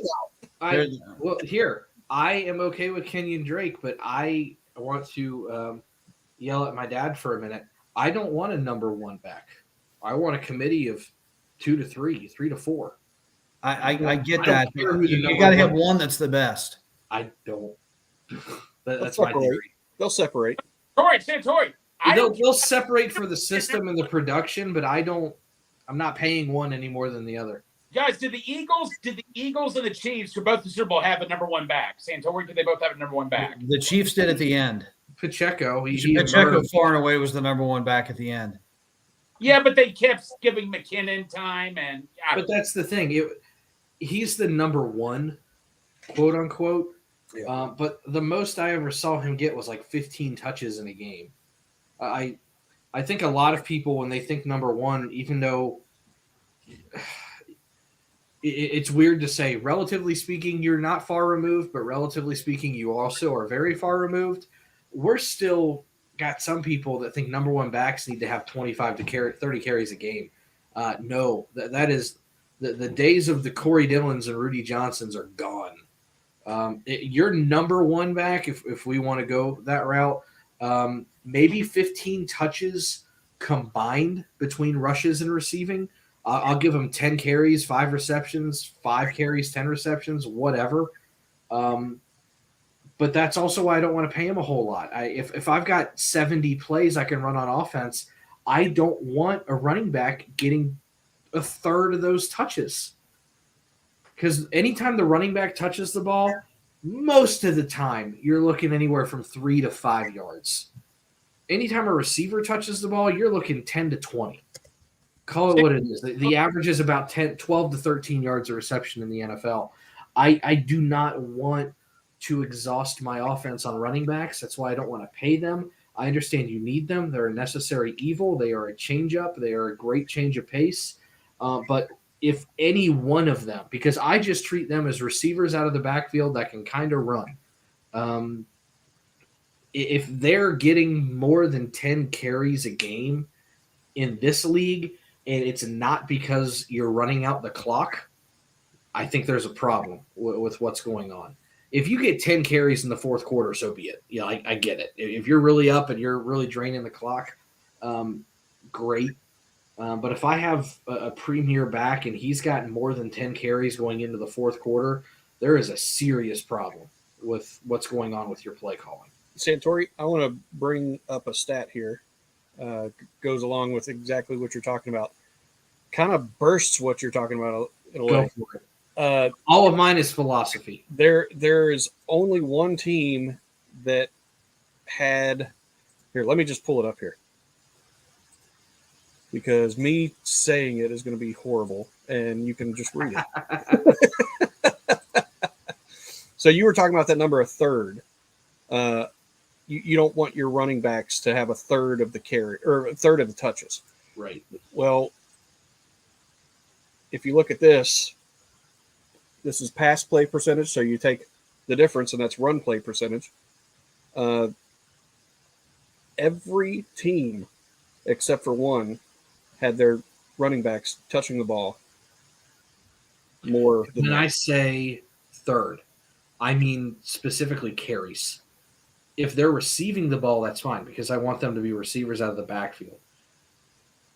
about. I am okay with Kenyon Drake, but I want to yell at my dad for a minute. I don't want a number one back. I want a committee of 2 to 3, 3 to 4. I get that. You got to have one that's the best. I don't. That's my theory. They'll separate. Santori. They'll separate for the system and the production, but I'm not paying one any more than the other. Guys, did the Eagles and the Chiefs, who both the Super Bowl, have a number one back? Santori, did they both have a number one back? The Chiefs did at the end. Pacheco. Pacheco far and away was the number one back at the end. Yeah, but they kept giving McKinnon time. But that's the thing. He's the number one, quote unquote. Yeah. But the most I ever saw him get was like 15 touches in a game. I think a lot of people, when they think number one, even though it's weird to say, relatively speaking, you're not far removed, but relatively speaking, you also are very far removed. We're still got some people that think number one backs need to have 25 to 30 carries a game. No, that is the days of the Corey Dillons and Rudy Johnsons are gone. Your number one back, if we want to go that route, maybe 15 touches combined between rushes and receiving. I'll give him 10 carries, 5 receptions, 5 carries, 10 receptions, whatever. But that's also why I don't want to pay him a whole lot. If I've got 70 plays I can run on offense, I don't want a running back getting a third of those touches. Because anytime the running back touches the ball, most of the time you're looking anywhere from 3 to 5 yards. Anytime a receiver touches the ball, you're looking 10 to 20. Call it what it is. The average is about 12 to 13 yards of reception in the NFL. I do not want to exhaust my offense on running backs. That's why I don't want to pay them. I understand you need them. They're a necessary evil. They are a change-up. They are a great change of pace. But if any one of them, because I just treat them as receivers out of the backfield that can kind of run. If they're getting more than 10 carries a game in this league, and it's not because you're running out the clock, I think there's a problem with what's going on. If you get 10 carries in the fourth quarter, so be it. Yeah, I get it. If you're really up and you're really draining the clock, great. But if I have a premier back and he's gotten more than 10 carries going into the fourth quarter, there is a serious problem with what's going on with your play calling. Santori, I want to bring up a stat here. Goes along with exactly what you're talking about. Kind of bursts what you're talking about in a way. Go for it. All of mine is philosophy. There is only one team that had – here, let me just pull it up here. Because me saying it is going to be horrible, and you can just read it. So you were talking about that number, a third. You don't want your running backs to have a third of the carry or a third of the touches. Right. Well, if you look at this is pass play percentage. So you take the difference, and that's run play percentage. Every team except for one had their running backs touching the ball more than when I say third, I mean specifically carries. If they're receiving the ball, that's fine because I want them to be receivers out of the backfield.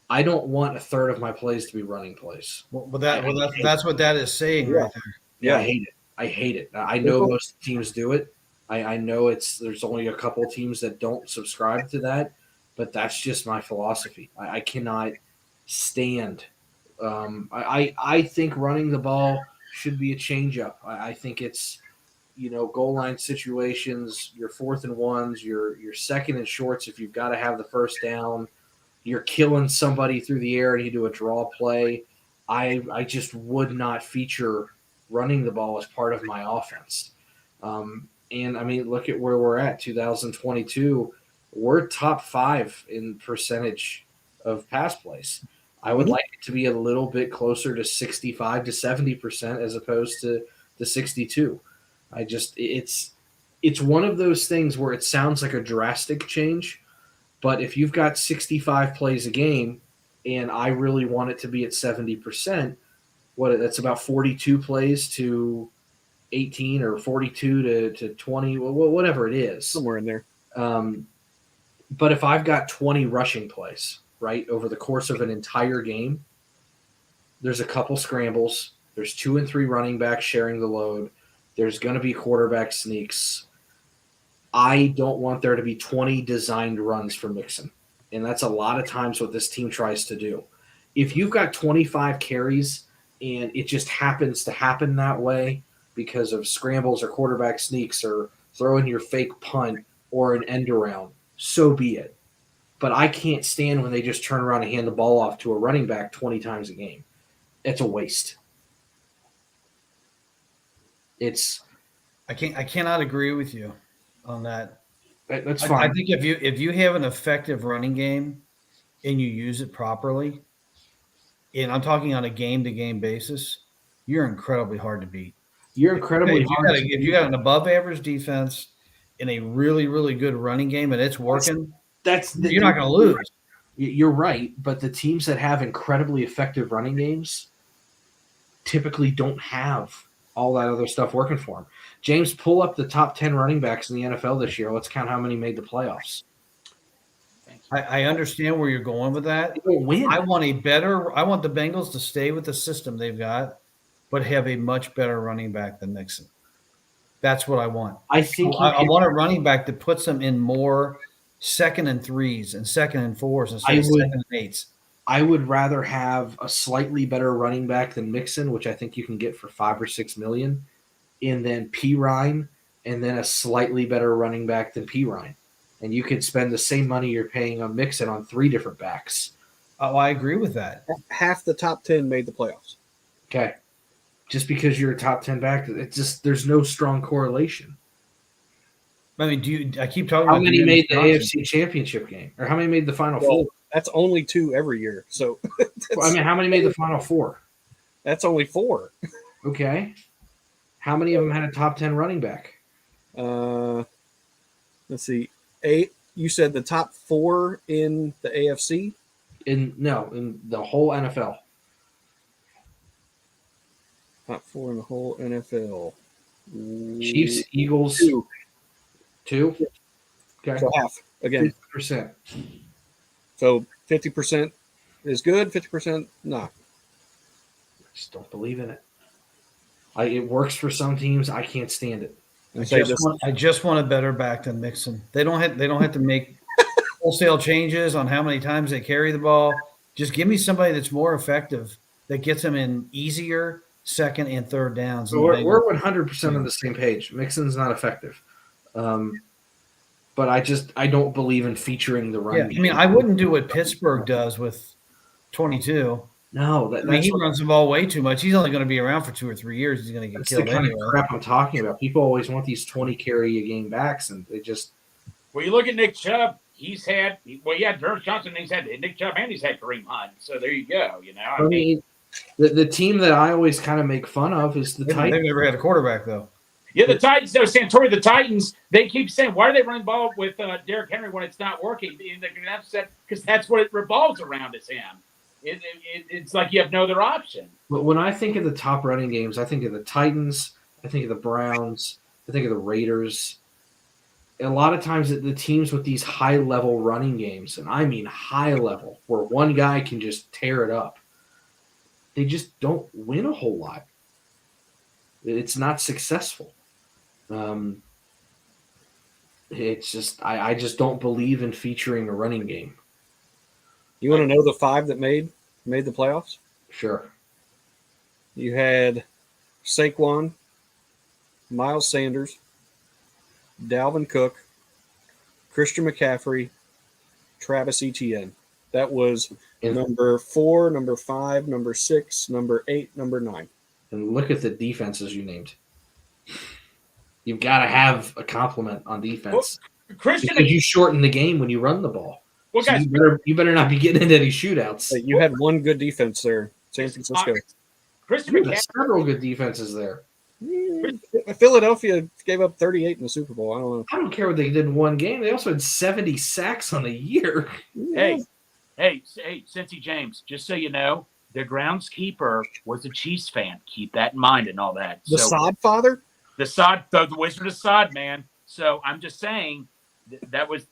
I don't want a third of my plays to be running plays. That's what that is saying right there. Yeah, I hate it. I know most teams do it. I know there's only a couple teams that don't subscribe to that, but that's just my philosophy. I cannot stand. I think running the ball should be a change-up. I think it's, goal line situations, your 4th and 1s, your 2nd and shorts if you've got to have the first down. You're killing somebody through the air and you do a draw play. I just would not feature running the ball as part of my offense. And, I mean, look at where we're at, 2022. We're top 5 in percentage of pass plays. I would like it to be a little bit closer to 65 to 70% as opposed to the 62. It's one of those things where it sounds like a drastic change, but if you've got 65 plays a game and I really want it to be at 70%, that's about 42 plays to 18 or 42 to 20, whatever it is. Somewhere in there. But if I've got 20 rushing plays, right, over the course of an entire game, there's a couple scrambles. There's 2 and 3 running backs sharing the load. There's going to be quarterback sneaks. I don't want there to be 20 designed runs for Mixon. And that's a lot of times what this team tries to do. If you've got 25 carries and it just happens to happen that way because of scrambles or quarterback sneaks or throwing your fake punt or an end around, so be it. But I can't stand when they just turn around and hand the ball off to a running back 20 times a game. It's a waste. I cannot agree with you on that. That's fine. I think if you have an effective running game and you use it properly, and I'm talking on a game-to-game basis, you're incredibly hard to beat. You're incredibly hard. If you got an above-average defense in a really, really good running game and it's working, you're not going to lose. You're right, but the teams that have incredibly effective running games typically don't have all that other stuff working for them. James, pull up the top 10 running backs in the NFL this year. Let's count how many made the playoffs. I understand where you're going with that. They don't win. I want the Bengals to stay with the system they've got, but have a much better running back than Mixon. That's what I want. I think I want a running back that puts them in more 2nd and 3s and 2nd and 4s instead of 2nd and 8s. I would rather have a slightly better running back than Mixon, which I think you can get for $5 or $6 million, and then P. Ryan, and then a slightly better running back than P. Ryan. And you could spend the same money you're paying on Mixon on 3 different backs. Oh, I agree with that. Half the top 10 made the playoffs. Okay. Just because you're a top 10 back, there's no strong correlation. I mean, I keep talking how about many made the AFC Championship game? Or how many made the Final Four? That's only 2 every year. So, how many made the Final Four? That's only 4. Okay. How many of them had a top 10 running back? Let's see. 8. You said the top 4 in the AFC? In the whole NFL. Top 4 in the whole NFL. Chiefs, Eagles. 2. Okay. So half again. 50%. So 50% is good, 50% not. I just don't believe in it. It works for some teams. I can't stand it. I just want a better back than Mixon. They don't have to make wholesale changes on how many times they carry the ball. Just give me somebody that's more effective that gets them in easier 2nd and 3rd downs. So we're 100% on the same page. Mixon's not effective. But I don't believe in featuring the run. Yeah, I mean, I wouldn't do what Pittsburgh does with 22. No, he runs the ball way too much. He's only going to be around for 2 or 3 years. He's going to get killed anyway. That's the kind of crap I'm talking about. People always want these 20 carry a game backs, and they just. Well, you look at Nick Chubb. He had Durham Johnson. He's had Nick Chubb, and he's had Kareem Hunt. So there you go. I mean, the team that I always kind of make fun of is the Titans. They've never had a quarterback though. Yeah, the Titans, though, Santori, the Titans, they keep saying, why are they running the ball with Derrick Henry when it's not working? Because that's what it revolves around is him. It's like you have no other option. But when I think of the top running games, I think of the Titans, I think of the Browns, I think of the Raiders. And a lot of times the teams with these high-level running games, and I mean high-level, where one guy can just tear it up, they just don't win a whole lot. It's not successful. It's just I just don't believe in featuring a running game. You want to know the 5 that made the playoffs? Sure. You had Saquon, Miles Sanders, Dalvin Cook, Christian McCaffrey, Travis Etienne. That was number 4, number 5, number 6, number 8, number 9. And look at the defenses you named. You've got to have a compliment on defense. Christian, because you shorten the game when you run the ball. Well, So guys, you better not be getting into any shootouts. But you had one good defense there, San Francisco. Christian There's McCaffrey. several good defenses there. Philadelphia gave up 38 in the Super Bowl. I don't know. I don't care what they did in one game. They also had 70 sacks on a year. Hey, Cincy James, just so you know, the groundskeeper was a Chiefs fan. Keep that in mind and all that. The Sod father? The Wizard of Sod, man. So I'm just saying that was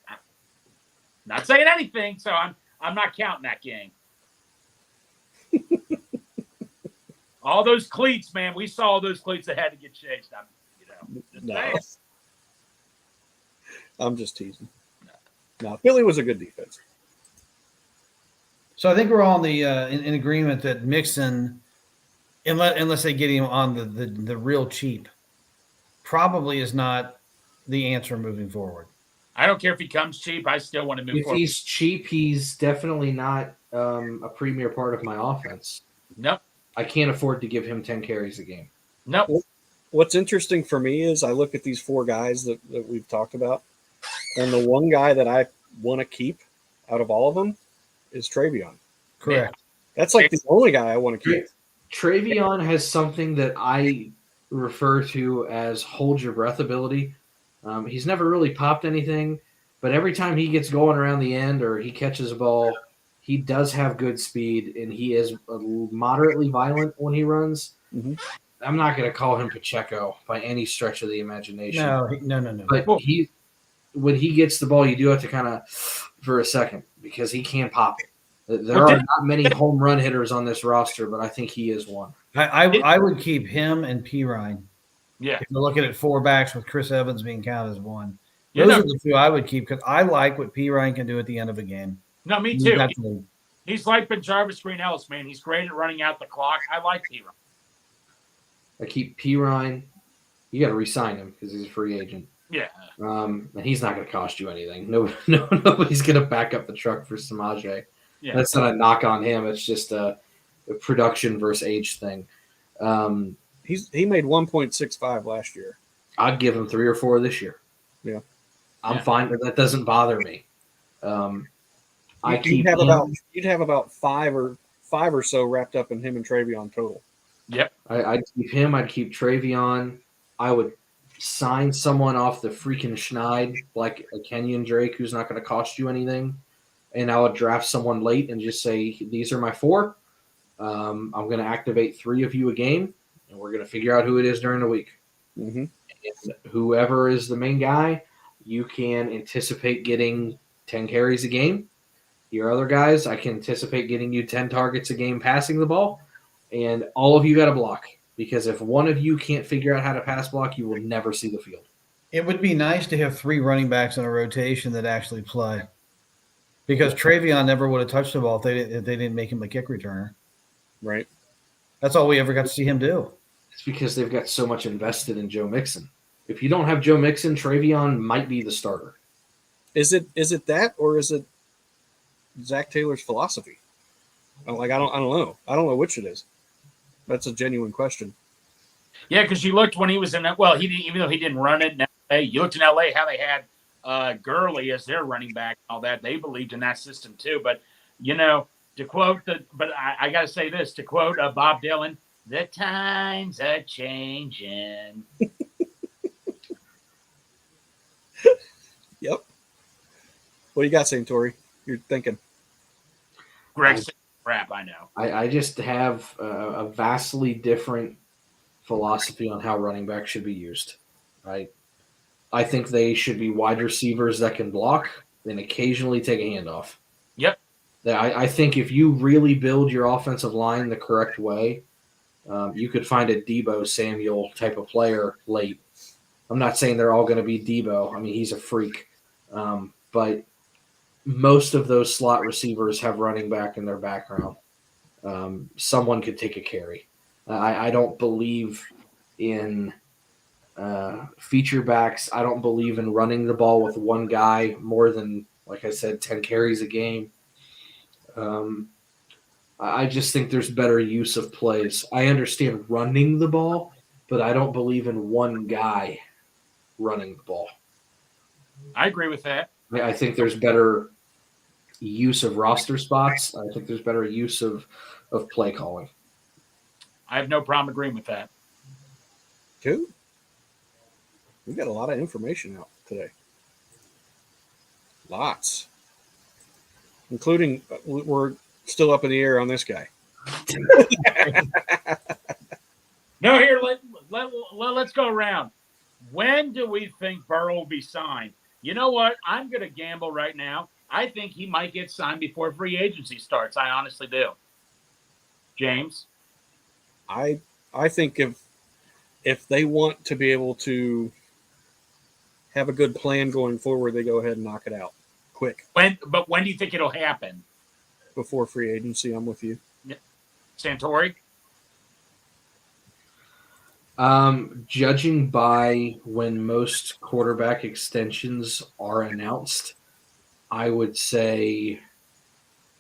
not saying anything. So I'm not counting that game. All those cleats, man. We saw all those cleats that had to get changed. I'm just teasing. No, Philly was a good defense. So I think we're all in the in agreement that Mixon, unless they get him on the real cheap, probably is not the answer moving forward. I don't care if he comes cheap. I still want to move If forward. he's cheap, he's definitely not a premier part of my offense. Nope. I can't afford to give him 10 carries a game. Nope. What's interesting for me is I look at these 4 guys that we've talked about, and the one guy that I want to keep out of all of them is Travion. Correct. That's like the only guy I want to keep. Travion has something that I refer to as hold your breath ability. He's never really popped anything, but every time he gets going around the end or he catches a ball, he does have good speed, and he is moderately violent when he runs. Mm-hmm. I'm not going to call him Pacheco by any stretch of the imagination. No. But when he gets the ball, you do have to kind of for a second because he can pop it. There are not many home run hitters on this roster, but I think he is one. I would keep him and Pirine. Yeah. If you're looking at 4 backs with Chris Evans being counted as one. Yeah, Those are the 2 I would keep because I like what Pirine can do at the end of a game. No, me too. He's like Jarvis Green Ellis, man. He's great at running out the clock. I like Pirine. I keep Pirine. You got to re-sign him because he's a free agent. Yeah. And he's not going to cost you anything. Nobody's going to back up the truck for Samaje. Yeah. That's not a knock on him. It's just a production versus age thing. He made 1.65 last year. I'd give him 3 or 4 this year. Yeah. I'm fine. That doesn't bother me. You'd have about 5 or so wrapped up in him and Travion total. Yep. I'd keep him. I'd keep Travion. I would sign someone off the freaking schneid, like a Kenyon Drake, who's not going to cost you anything. And I would draft someone late and just say, these are my 4. I'm going to activate 3 of you a game, and we're going to figure out who it is during the week. Mm-hmm. And whoever is the main guy, you can anticipate getting 10 carries a game. Your other guys, I can anticipate getting you 10 targets a game passing the ball, and all of you got to block. Because if one of you can't figure out how to pass block, you will never see the field. It would be nice to have 3 running backs in a rotation that actually play. Because Travion never would have touched the ball if they didn't make him a kick returner. Right. That's all we ever got to see him do. It's because they've got so much invested in Joe Mixon. If you don't have Joe Mixon, Travion might be the starter. Is it that, or is it Zach Taylor's philosophy? I don't know. I don't know which it is. That's a genuine question. Yeah, because you looked when he was in that. Well, he didn't, even though he didn't run it in LA. You looked in LA how they had Gurley as their running back and all that. They believed in that system too. But to quote I got to say this, to quote Bob Dylan, the times are changing. Yep. What do you got, Santori? You're thinking. Greg said crap, I know. I just have a vastly different philosophy on how running back should be used. I think they should be wide receivers that can block and occasionally take a handoff. Yep. I think if you really build your offensive line the correct way, you could find a Deebo Samuel type of player late. I'm not saying they're all going to be Deebo. I mean, he's a freak. But most of those slot receivers have running back in their background. Someone could take a carry. I don't believe in feature backs. I don't believe in running the ball with one guy more than, like I said, 10 carries a game. I just think there's better use of plays. I understand running the ball, but I don't believe in one guy running the ball. I agree with that. I think there's better use of roster spots. I think there's better use of play calling. I have no problem agreeing with that. Cool. We got a lot of information out today. Lots. Including, we're still up in the air on this guy. No, here, let's go around. When do we think Burrow will be signed? You know what? I'm going to gamble right now. I think he might get signed before free agency starts. I honestly do. James? I think if they want to be able to have a good plan going forward, they go ahead and knock it out quick. But when do you think it'll happen? Before free agency, I'm with you. Santori? Judging by when most quarterback extensions are announced, I would say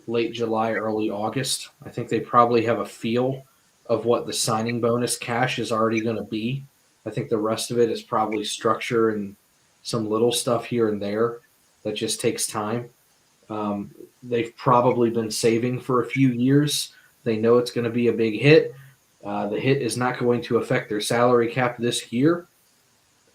late July, early August. I think they probably have a feel of what the signing bonus cash is already going to be. I think the rest of it is probably structure and some little stuff here and there that just takes time. They've probably been saving for a few years. They know it's going to be a big hit. The hit is not going to affect their salary cap this year.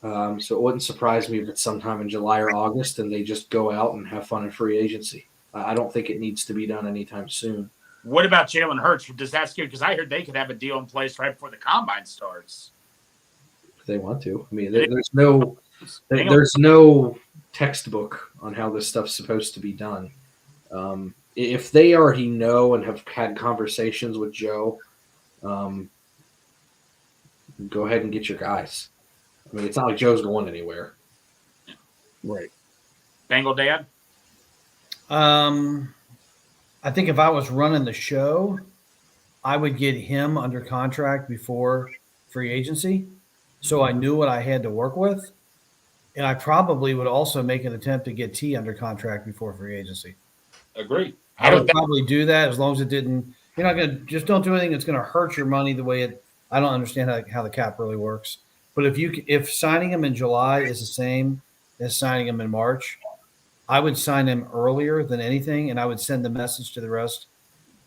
So it wouldn't surprise me if it's sometime in July or August and they just go out and have fun in free agency. I don't think it needs to be done anytime soon. What about Jalen Hurts? Does that scare? Because I heard they could have a deal in place right before the combine starts. If they want to. I mean, there's no textbook on how this stuff's supposed to be done. If they already know and have had conversations with Joe, go ahead and get your guys. I mean, it's not like Joe's going anywhere. Right. Bengal Dad? I think if I was running the show, I would get him under contract before free agency, so I knew what I had to work with. And I probably would also make an attempt to get T under contract before free agency. Agree. I would probably do that as long as it didn't. You're not going to just don't do anything that's going to hurt your money the way it. I don't understand how the cap really works. But if signing him in July is the same as signing him in March, I would sign him earlier than anything, and I would send the message to the rest,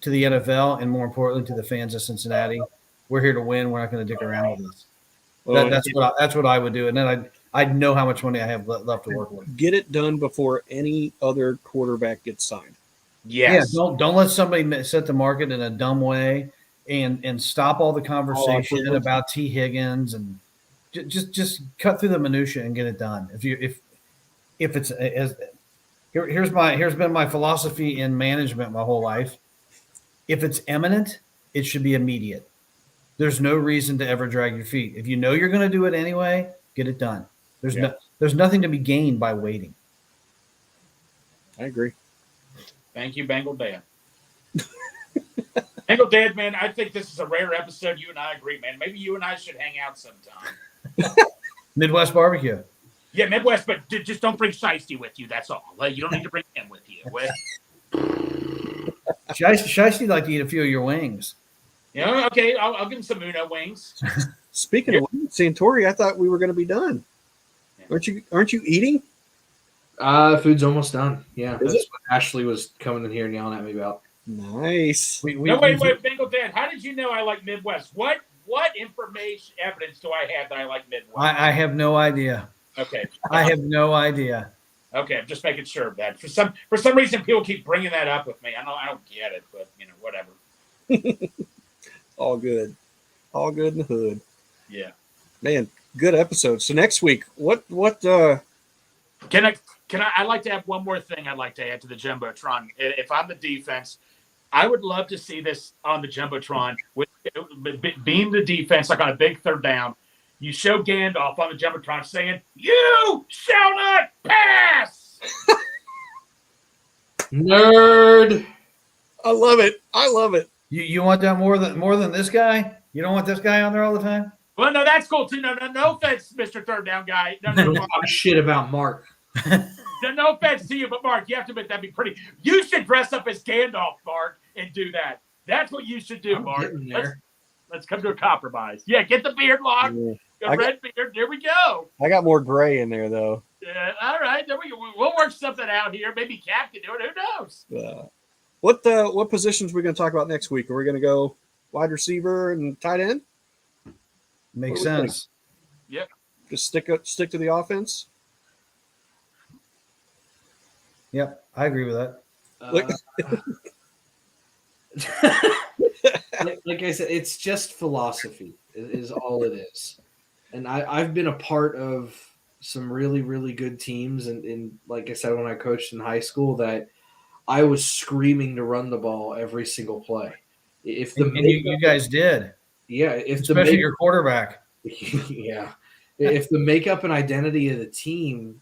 to the NFL, and more importantly to the fans of Cincinnati. We're here to win. We're not going to dick around with this. Well, That's what I would do, and then I'd know how much money I have left to work with. Get it done before any other quarterback gets signed. Yes. Yeah, don't let somebody set the market in a dumb way and stop all the conversation about T. Higgins and just cut through the minutia and get it done. If it's as here's been my philosophy in management my whole life. If it's imminent, it should be immediate. There's no reason to ever drag your feet. If you know you're going to do it anyway, get it done. There's nothing to be gained by waiting. I agree. Thank you, Bengal Dad. Bengal Dad, man, I think this is a rare episode. You and I agree, man. Maybe you and I should hang out sometime. Midwest barbecue. Yeah, Midwest, but just don't bring Shiesty with you. That's all. You don't need to bring him with you. Shiesty like to eat a few of your wings. Yeah, okay. I'll give him some Uno wings. Speaking of wings, Santori, I thought we were going to be done. Yeah. Aren't you eating? Food's almost done. Yeah, that's what Ashley was coming in here and yelling at me about. Nice. Wait, Bengal Dad. How did you know I like Midwest? What information, evidence do I have that I like Midwest? I have no idea. Okay. I have no idea. Okay, I'm just making sure of that. For some reason, people keep bringing that up with me. I don't get it, but whatever. All good in the hood. Yeah, man, good episode. So next week, what? Can I? I'd like to have one more thing. I'd like to add to the jumbotron. If I'm the defense, I would love to see this on the jumbotron with being the defense, like on a big third down. You show Gandalf on the jumbotron saying, "You shall not pass." Nerd. I love it. You want that more than this guy? You don't want this guy on there all the time? Well, no, that's cool too. No offense, Mr. Third Down guy. No, Don't Mark. talk shit about Mark. No offense to you, but Mark, you have to admit that'd be pretty. You should dress up as Gandalf, Mark, and do that. That's what you should do, I'm Mark. getting there. Let's come to a compromise. Yeah, get the beard lock, Yeah. the red beard. There we go. I got more gray in there though. Yeah, all right. There we go. We'll work something out here. Maybe Cap can do it. Who knows? What positions are we going to talk about next week? Are we going to go wide receiver and tight end? Makes What do we sense. Yep. Just stick to the offense. Yep, I agree with that. Like I said, it's just philosophy is all it is. And I've been a part of some really, really good teams. And like I said, when I coached in high school, that I was screaming to run the ball every single play. If the And you guys did. Yeah. If especially your quarterback. Yeah. If the makeup and identity of the team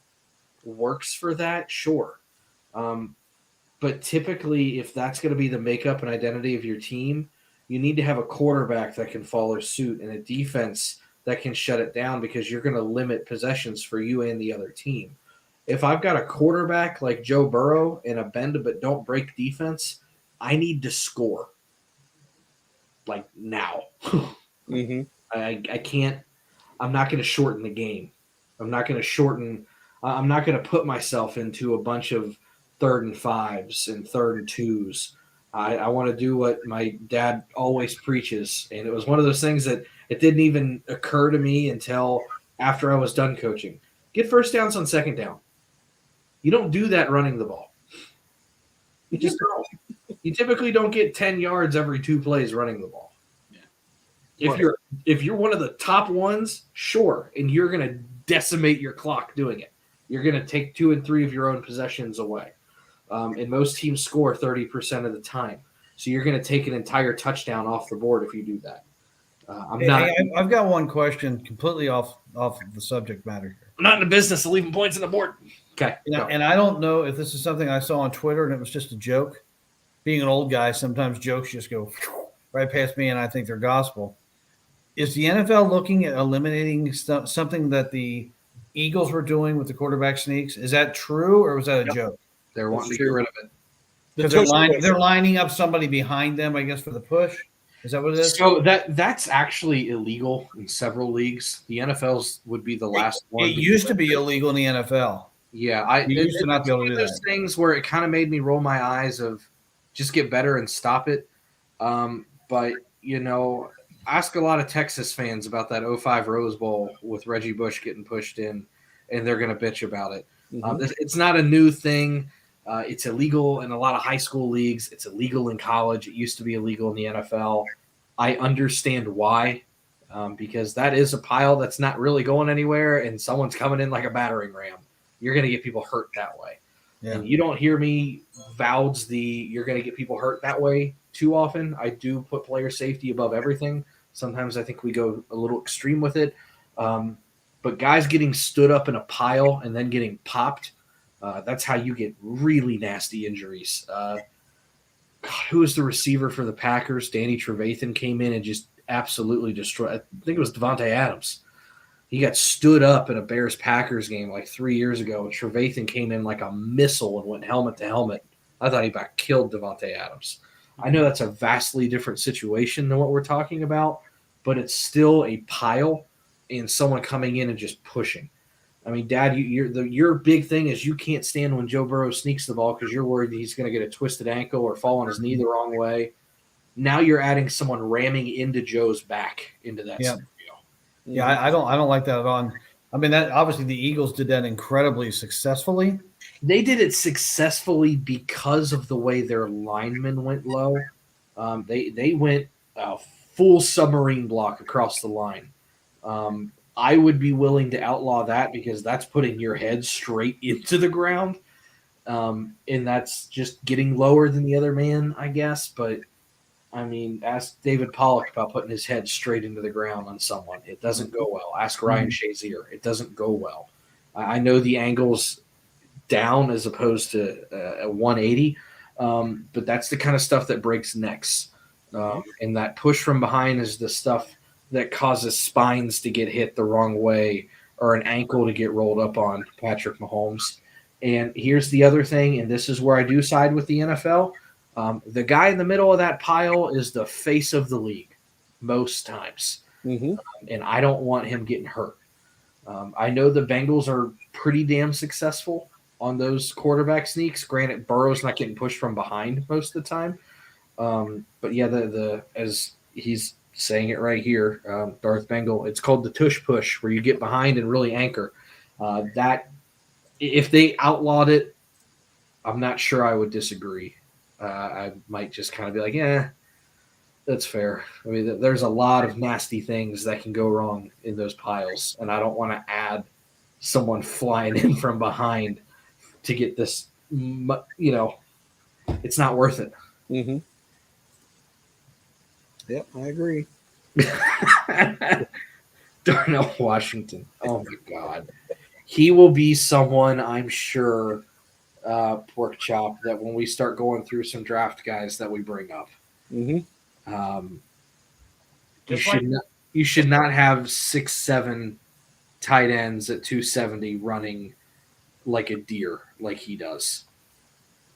works for that, sure. But typically, if that's going to be the makeup and identity of your team, you need to have a quarterback that can follow suit and a defense that can shut it down, because you're going to limit possessions for you and the other team. If I've got a quarterback like Joe Burrow and a bend but don't break defense, I need to score. Like now. Mm-hmm. I can't. I'm not going to shorten the game. I'm not going to put myself into a bunch of 3rd and 5s and 3rd and 2s. I want to do what my dad always preaches. And it was one of those things that it didn't even occur to me until after I was done coaching. Get first downs on 2nd down. You don't do that running the ball. You just don't. You typically don't get 10 yards every 2 plays running the ball. Yeah. If you're one of the top ones, sure, and you're going to decimate your clock doing it. You're going to take 2 and 3 of your own possessions away. And most teams score 30% of the time. So you're going to take an entire touchdown off the board if you do that. I've got one question completely off the subject matter here. I'm not in the business of leaving points on the board. Okay. And I don't know if this is something I saw on Twitter and it was just a joke. Being an old guy, sometimes jokes just go right past me and I think they're gospel. Is the NFL looking at eliminating something that the Eagles were doing with the quarterback sneaks? Is that true or was that a joke? They're wanting to get rid of it. Because they're lining up somebody behind them, I guess, for the push. Is that what it is? So that's actually illegal in several leagues. The NFL's would be the last one. It used to be illegal in the NFL. Yeah, you used to not be able to do those that. Things where it kind of made me roll my eyes of just get better and stop it. But ask a lot of Texas fans about that 05 Rose Bowl with Reggie Bush getting pushed in, and they're going to bitch about it. Mm-hmm. It's not a new thing. It's illegal in a lot of high school leagues. It's illegal in college. It used to be illegal in the NFL. I understand why, because that is a pile that's not really going anywhere, and someone's coming in like a battering ram. You're going to get people hurt that way. Yeah. And you don't hear me vouch you're going to get people hurt that way too often. I do put player safety above everything. Sometimes I think we go a little extreme with it. But guys getting stood up in a pile and then getting popped, that's how you get really nasty injuries. Who was the receiver for the Packers? Danny Trevathan came in and just absolutely destroyed. I think it was Devontae Adams. He got stood up in a Bears-Packers game like 3 years ago, and Trevathan came in like a missile and went helmet to helmet. I thought he about killed Devontae Adams. I know that's a vastly different situation than what we're talking about, but it's still a pile and someone coming in and just pushing. I mean, Dad, your big thing is you can't stand when Joe Burrow sneaks the ball because you're worried that he's going to get a twisted ankle or fall on his knee the wrong way. Now you're adding someone ramming into Joe's back into that scenario. Yeah, I don't like that at all. I mean, that obviously the Eagles did that incredibly successfully. They did it successfully because of the way their linemen went low. They went full submarine block across the line. I would be willing to outlaw that because that's putting your head straight into the ground. And that's just getting lower than the other man, I guess. But, I mean, ask David Pollock about putting his head straight into the ground on someone. It doesn't go well. Ask Ryan Shazier. It doesn't go well. I know the angle's down as opposed to a 180, but that's the kind of stuff that breaks necks. And that push from behind is the stuff that causes spines to get hit the wrong way or an ankle to get rolled up on Patrick Mahomes. And here's the other thing, and this is where I do side with the NFL. The guy in the middle of that pile is the face of the league most times. Mm-hmm. And I don't want him getting hurt. I know the Bengals are pretty damn successful on those quarterback sneaks. Granted, Burrow's not getting pushed from behind most of the time. But yeah, the as he's saying it right here, Darth Bengal, it's called the tush push, where you get behind and really anchor. That if they outlawed it, I'm not sure I would disagree. I might just kind of be like, yeah, that's fair. I mean, there's a lot of nasty things that can go wrong in those piles, and I don't want to add someone flying in from behind to get this, it's not worth it. Mm-hmm. Yep, I agree. Darnell Washington. Oh, my God. He will be someone, I'm sure, pork chop, that when we start going through some draft guys that we bring up. Mm-hmm. You should not have 6'7" tight ends at 270 running like a deer like he does.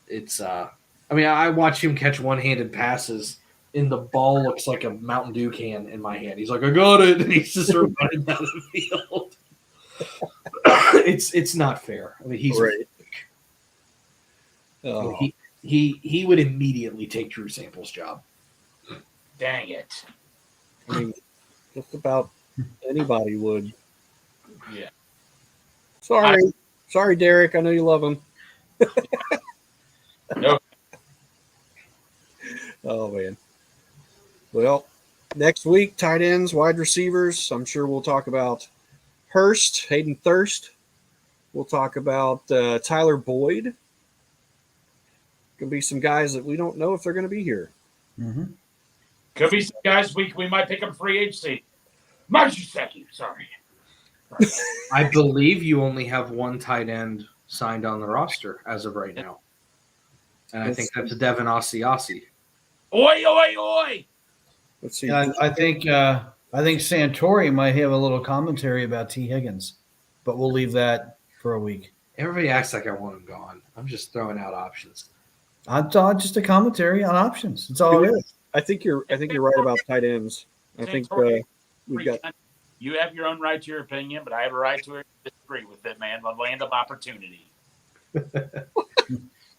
It's I watch him catch one-handed passes and the ball looks like a Mountain Dew can in my hand. He's like, I got it, and he's just running down the field. It's not fair. I mean, he's right. Oh. He would immediately take Drew Sample's job. Dang it. I mean, just about anybody would. Yeah. Sorry, Derek. I know you love him. No. Oh, man. Well, next week, tight ends, wide receivers. I'm sure we'll talk about Hurst, Hayden Thirst. We'll talk about Tyler Boyd. Going to be some guys that we don't know if they're going to be here. Mm-hmm. Could be some guys we might pick up free agency. Majuseki, sorry. I believe you only have one tight end signed on the roster as of right now. And I think that's Devin Asiasi. Oi, oi, oi! Let's see. Yeah, I think Santori might have a little commentary about T. Higgins, but we'll leave that for a week. Everybody acts like I want him gone. I'm just throwing out options. It's all just a commentary on options. That's all it is. I think you're right about tight ends. I think we've got. You have your own right to your opinion, but I have a right to disagree with it, man. The land of opportunity.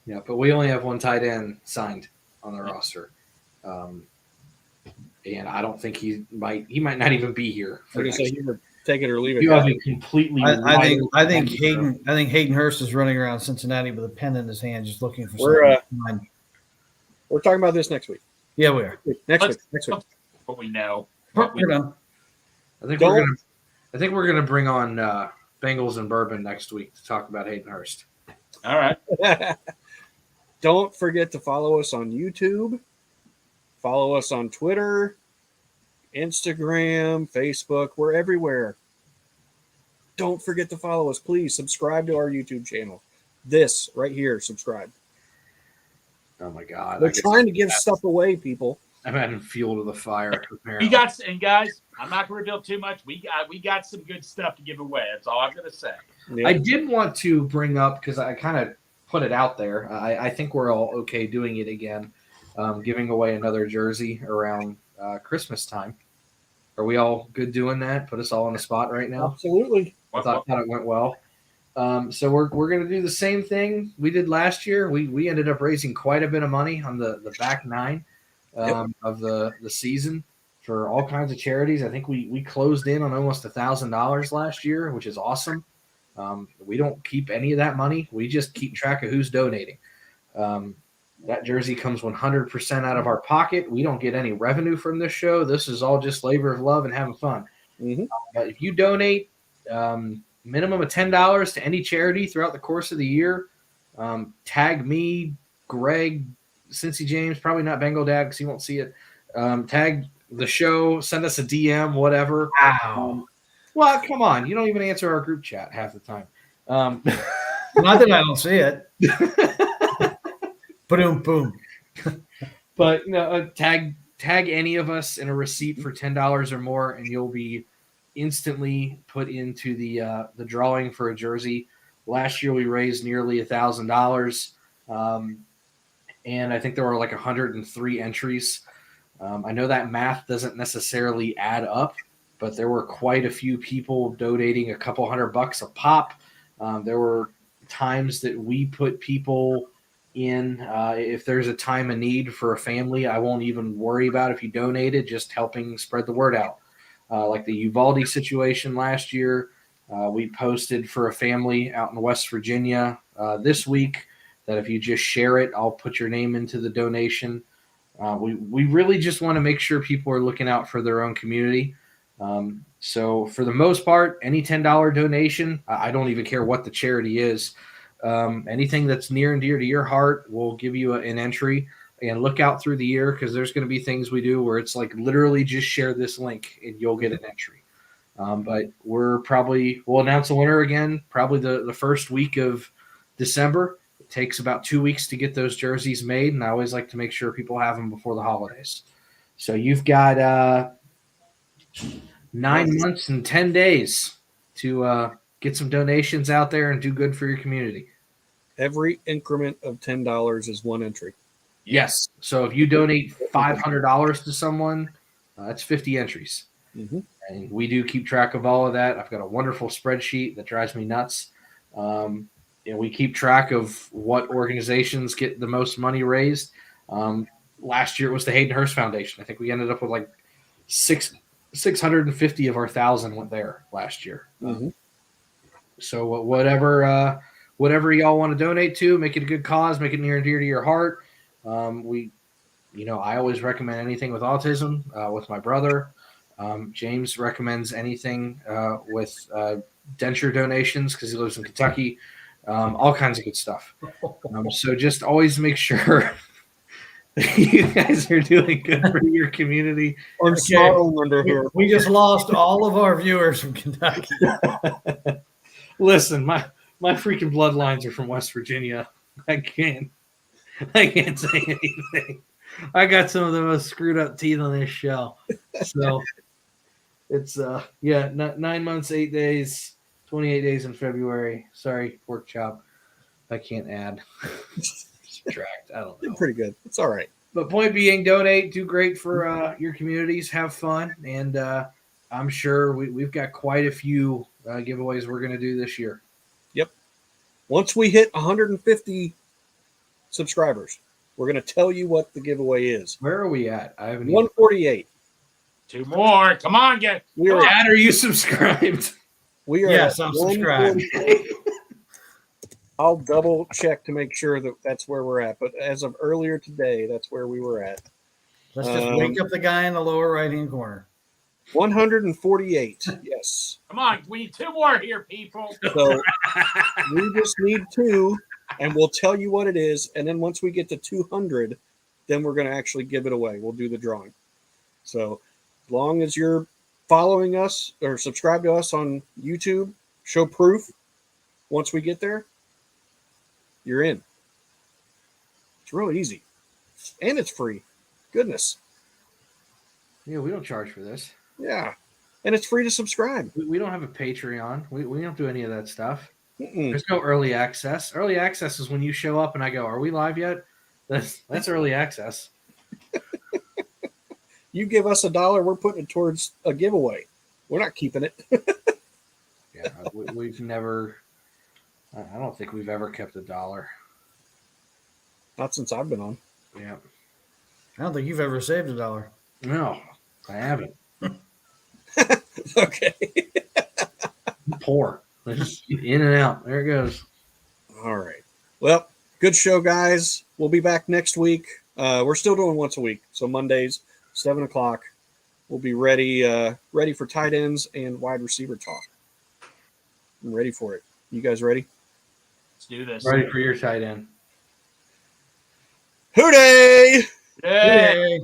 Yeah, but we only have one tight end signed on the roster, and I don't think he might not even be here. I'm gonna say either take it or leave it. You have a completely. I think Hayden Hurst is running around Cincinnati with a pen in his hand, just looking for something. We're talking about this next week. Yeah, we are. Next week. What we know. We're done. I think we're gonna bring on Bengals and Bourbon next week to talk about Hayden Hurst. All right. Don't forget to follow us on YouTube. Follow us on Twitter, Instagram, Facebook. We're everywhere. Don't forget to follow us. Please subscribe to our YouTube channel. This right here, subscribe. Oh my God! We're trying to give stuff away, people. I'm adding fuel to the fire. We got, and guys, I'm not going to reveal too much. We got some good stuff to give away. That's all I'm going to say. Yeah. I did want to bring up, because I kind of put it out there. I think we're all okay doing it again, giving away another jersey around Christmas time. Are we all good doing that? Put us all on the spot right now. Absolutely. I thought it went well. So we're going to do the same thing we did last year. We ended up raising quite a bit of money on the back nine of the season for all kinds of charities. I think we closed in on almost $1,000 last year, which is awesome. We don't keep any of that money. We just keep track of who's donating. That jersey comes 100% out of our pocket. We don't get any revenue from this show. This is all just labor of love and having fun. Mm-hmm. But if you donate minimum of $10 to any charity throughout the course of the year, tag me, Greg, Cincy James, probably not Bengal Dad because he won't see it. Tag the show, send us a DM, whatever. Wow. Well, come on. You don't even answer our group chat half the time. Not that I don't see it. Boom, boom. But tag tag any of us in a receipt for $10 or more, and you'll be instantly put into the drawing for a jersey. Last year we raised nearly $1,000, and I think there were like 103 entries. I know that math doesn't necessarily add up, but there were quite a few people donating a couple $100 a pop. There were times that we put people in. If there's a time of need for a family, I won't even worry about if you donated, just helping spread the word out. Like the Uvalde situation last year, we posted for a family out in West Virginia this week that if you just share it, I'll put your name into the donation. We really just want to make sure people are looking out for their own community. So for the most part, any $10 donation, I don't even care what the charity is. Anything that's near and dear to your heart, we'll give you an entry. And look out through the year because there's going to be things we do where it's like literally just share this link and you'll get an entry. But we'll announce a winner again probably the first week of December. It takes about 2 weeks to get those jerseys made, and I always like to make sure people have them before the holidays. So you've got 9 months and 10 days to get some donations out there and do good for your community. Every increment of $10 is one entry. Yes. So if you donate $500 to someone, that's 50 entries. Mm-hmm. And we do keep track of all of that. I've got a wonderful spreadsheet that drives me nuts. And we keep track of what organizations get the most money raised. Last year it was the Hayden Hurst Foundation. I think we ended up with like 650 of our 1,000 went there last year. Mm-hmm. So whatever y'all want to donate to, make it a good cause, make it near and dear to your heart. I always recommend anything with autism with my brother. James recommends anything with denture donations because he lives in Kentucky. All kinds of good stuff. So just always make sure you guys are doing good for your community. I'm smiling under here. We just lost all of our viewers from Kentucky. Listen, my freaking bloodlines are from West Virginia. I can't say anything. I got some of the most screwed up teeth on this show. So it's 9 months, 8 days, 28 days in February. Sorry, pork chop. I can't add. Subtract. I don't know. You're pretty good. It's all right. But point being, donate, do great for your communities, have fun, and I'm sure we've got quite a few giveaways we're going to do this year. Yep. Once we hit 150 subscribers, we're going to tell you what the giveaway is. Where are we at? I haven't 148. 2 more. Come on, get. Dad, are you subscribed? We are. Yes, I'm subscribed. I'll double check to make sure that that's where we're at. But as of earlier today, that's where we were at. Let's just wake up the guy in the lower right-hand corner. 148. Yes. Come on, we need 2 more here, people. So we just need 2, and we'll tell you what it is. And then once we get to 200, then we're going to actually give it away. We'll do the drawing. So as long as you're following us or subscribe to us on YouTube, show proof. Once we get there, you're in. It's real easy. And it's free. Goodness. Yeah, we don't charge for this. Yeah. And it's free to subscribe. We don't have a Patreon. We don't do any of that stuff. Mm-mm. There's no early access. Early access is when you show up and I go, "Are we live yet?" That's early access. You give us $1, we're putting it towards a giveaway. We're not keeping it. Yeah, we've never. I don't think we've ever kept $1. Not since I've been on. Yeah. I don't think you've ever saved $1. No, I haven't. Okay. I'm poor. Just in and out. There it goes. All right. Well, good show, guys. We'll be back next week. We're still doing once a week. So Mondays, 7 o'clock. We'll be ready for tight ends and wide receiver talk. I'm ready for it. You guys ready? Let's do this. Ready for your tight end. Hooday! Hey. Hey.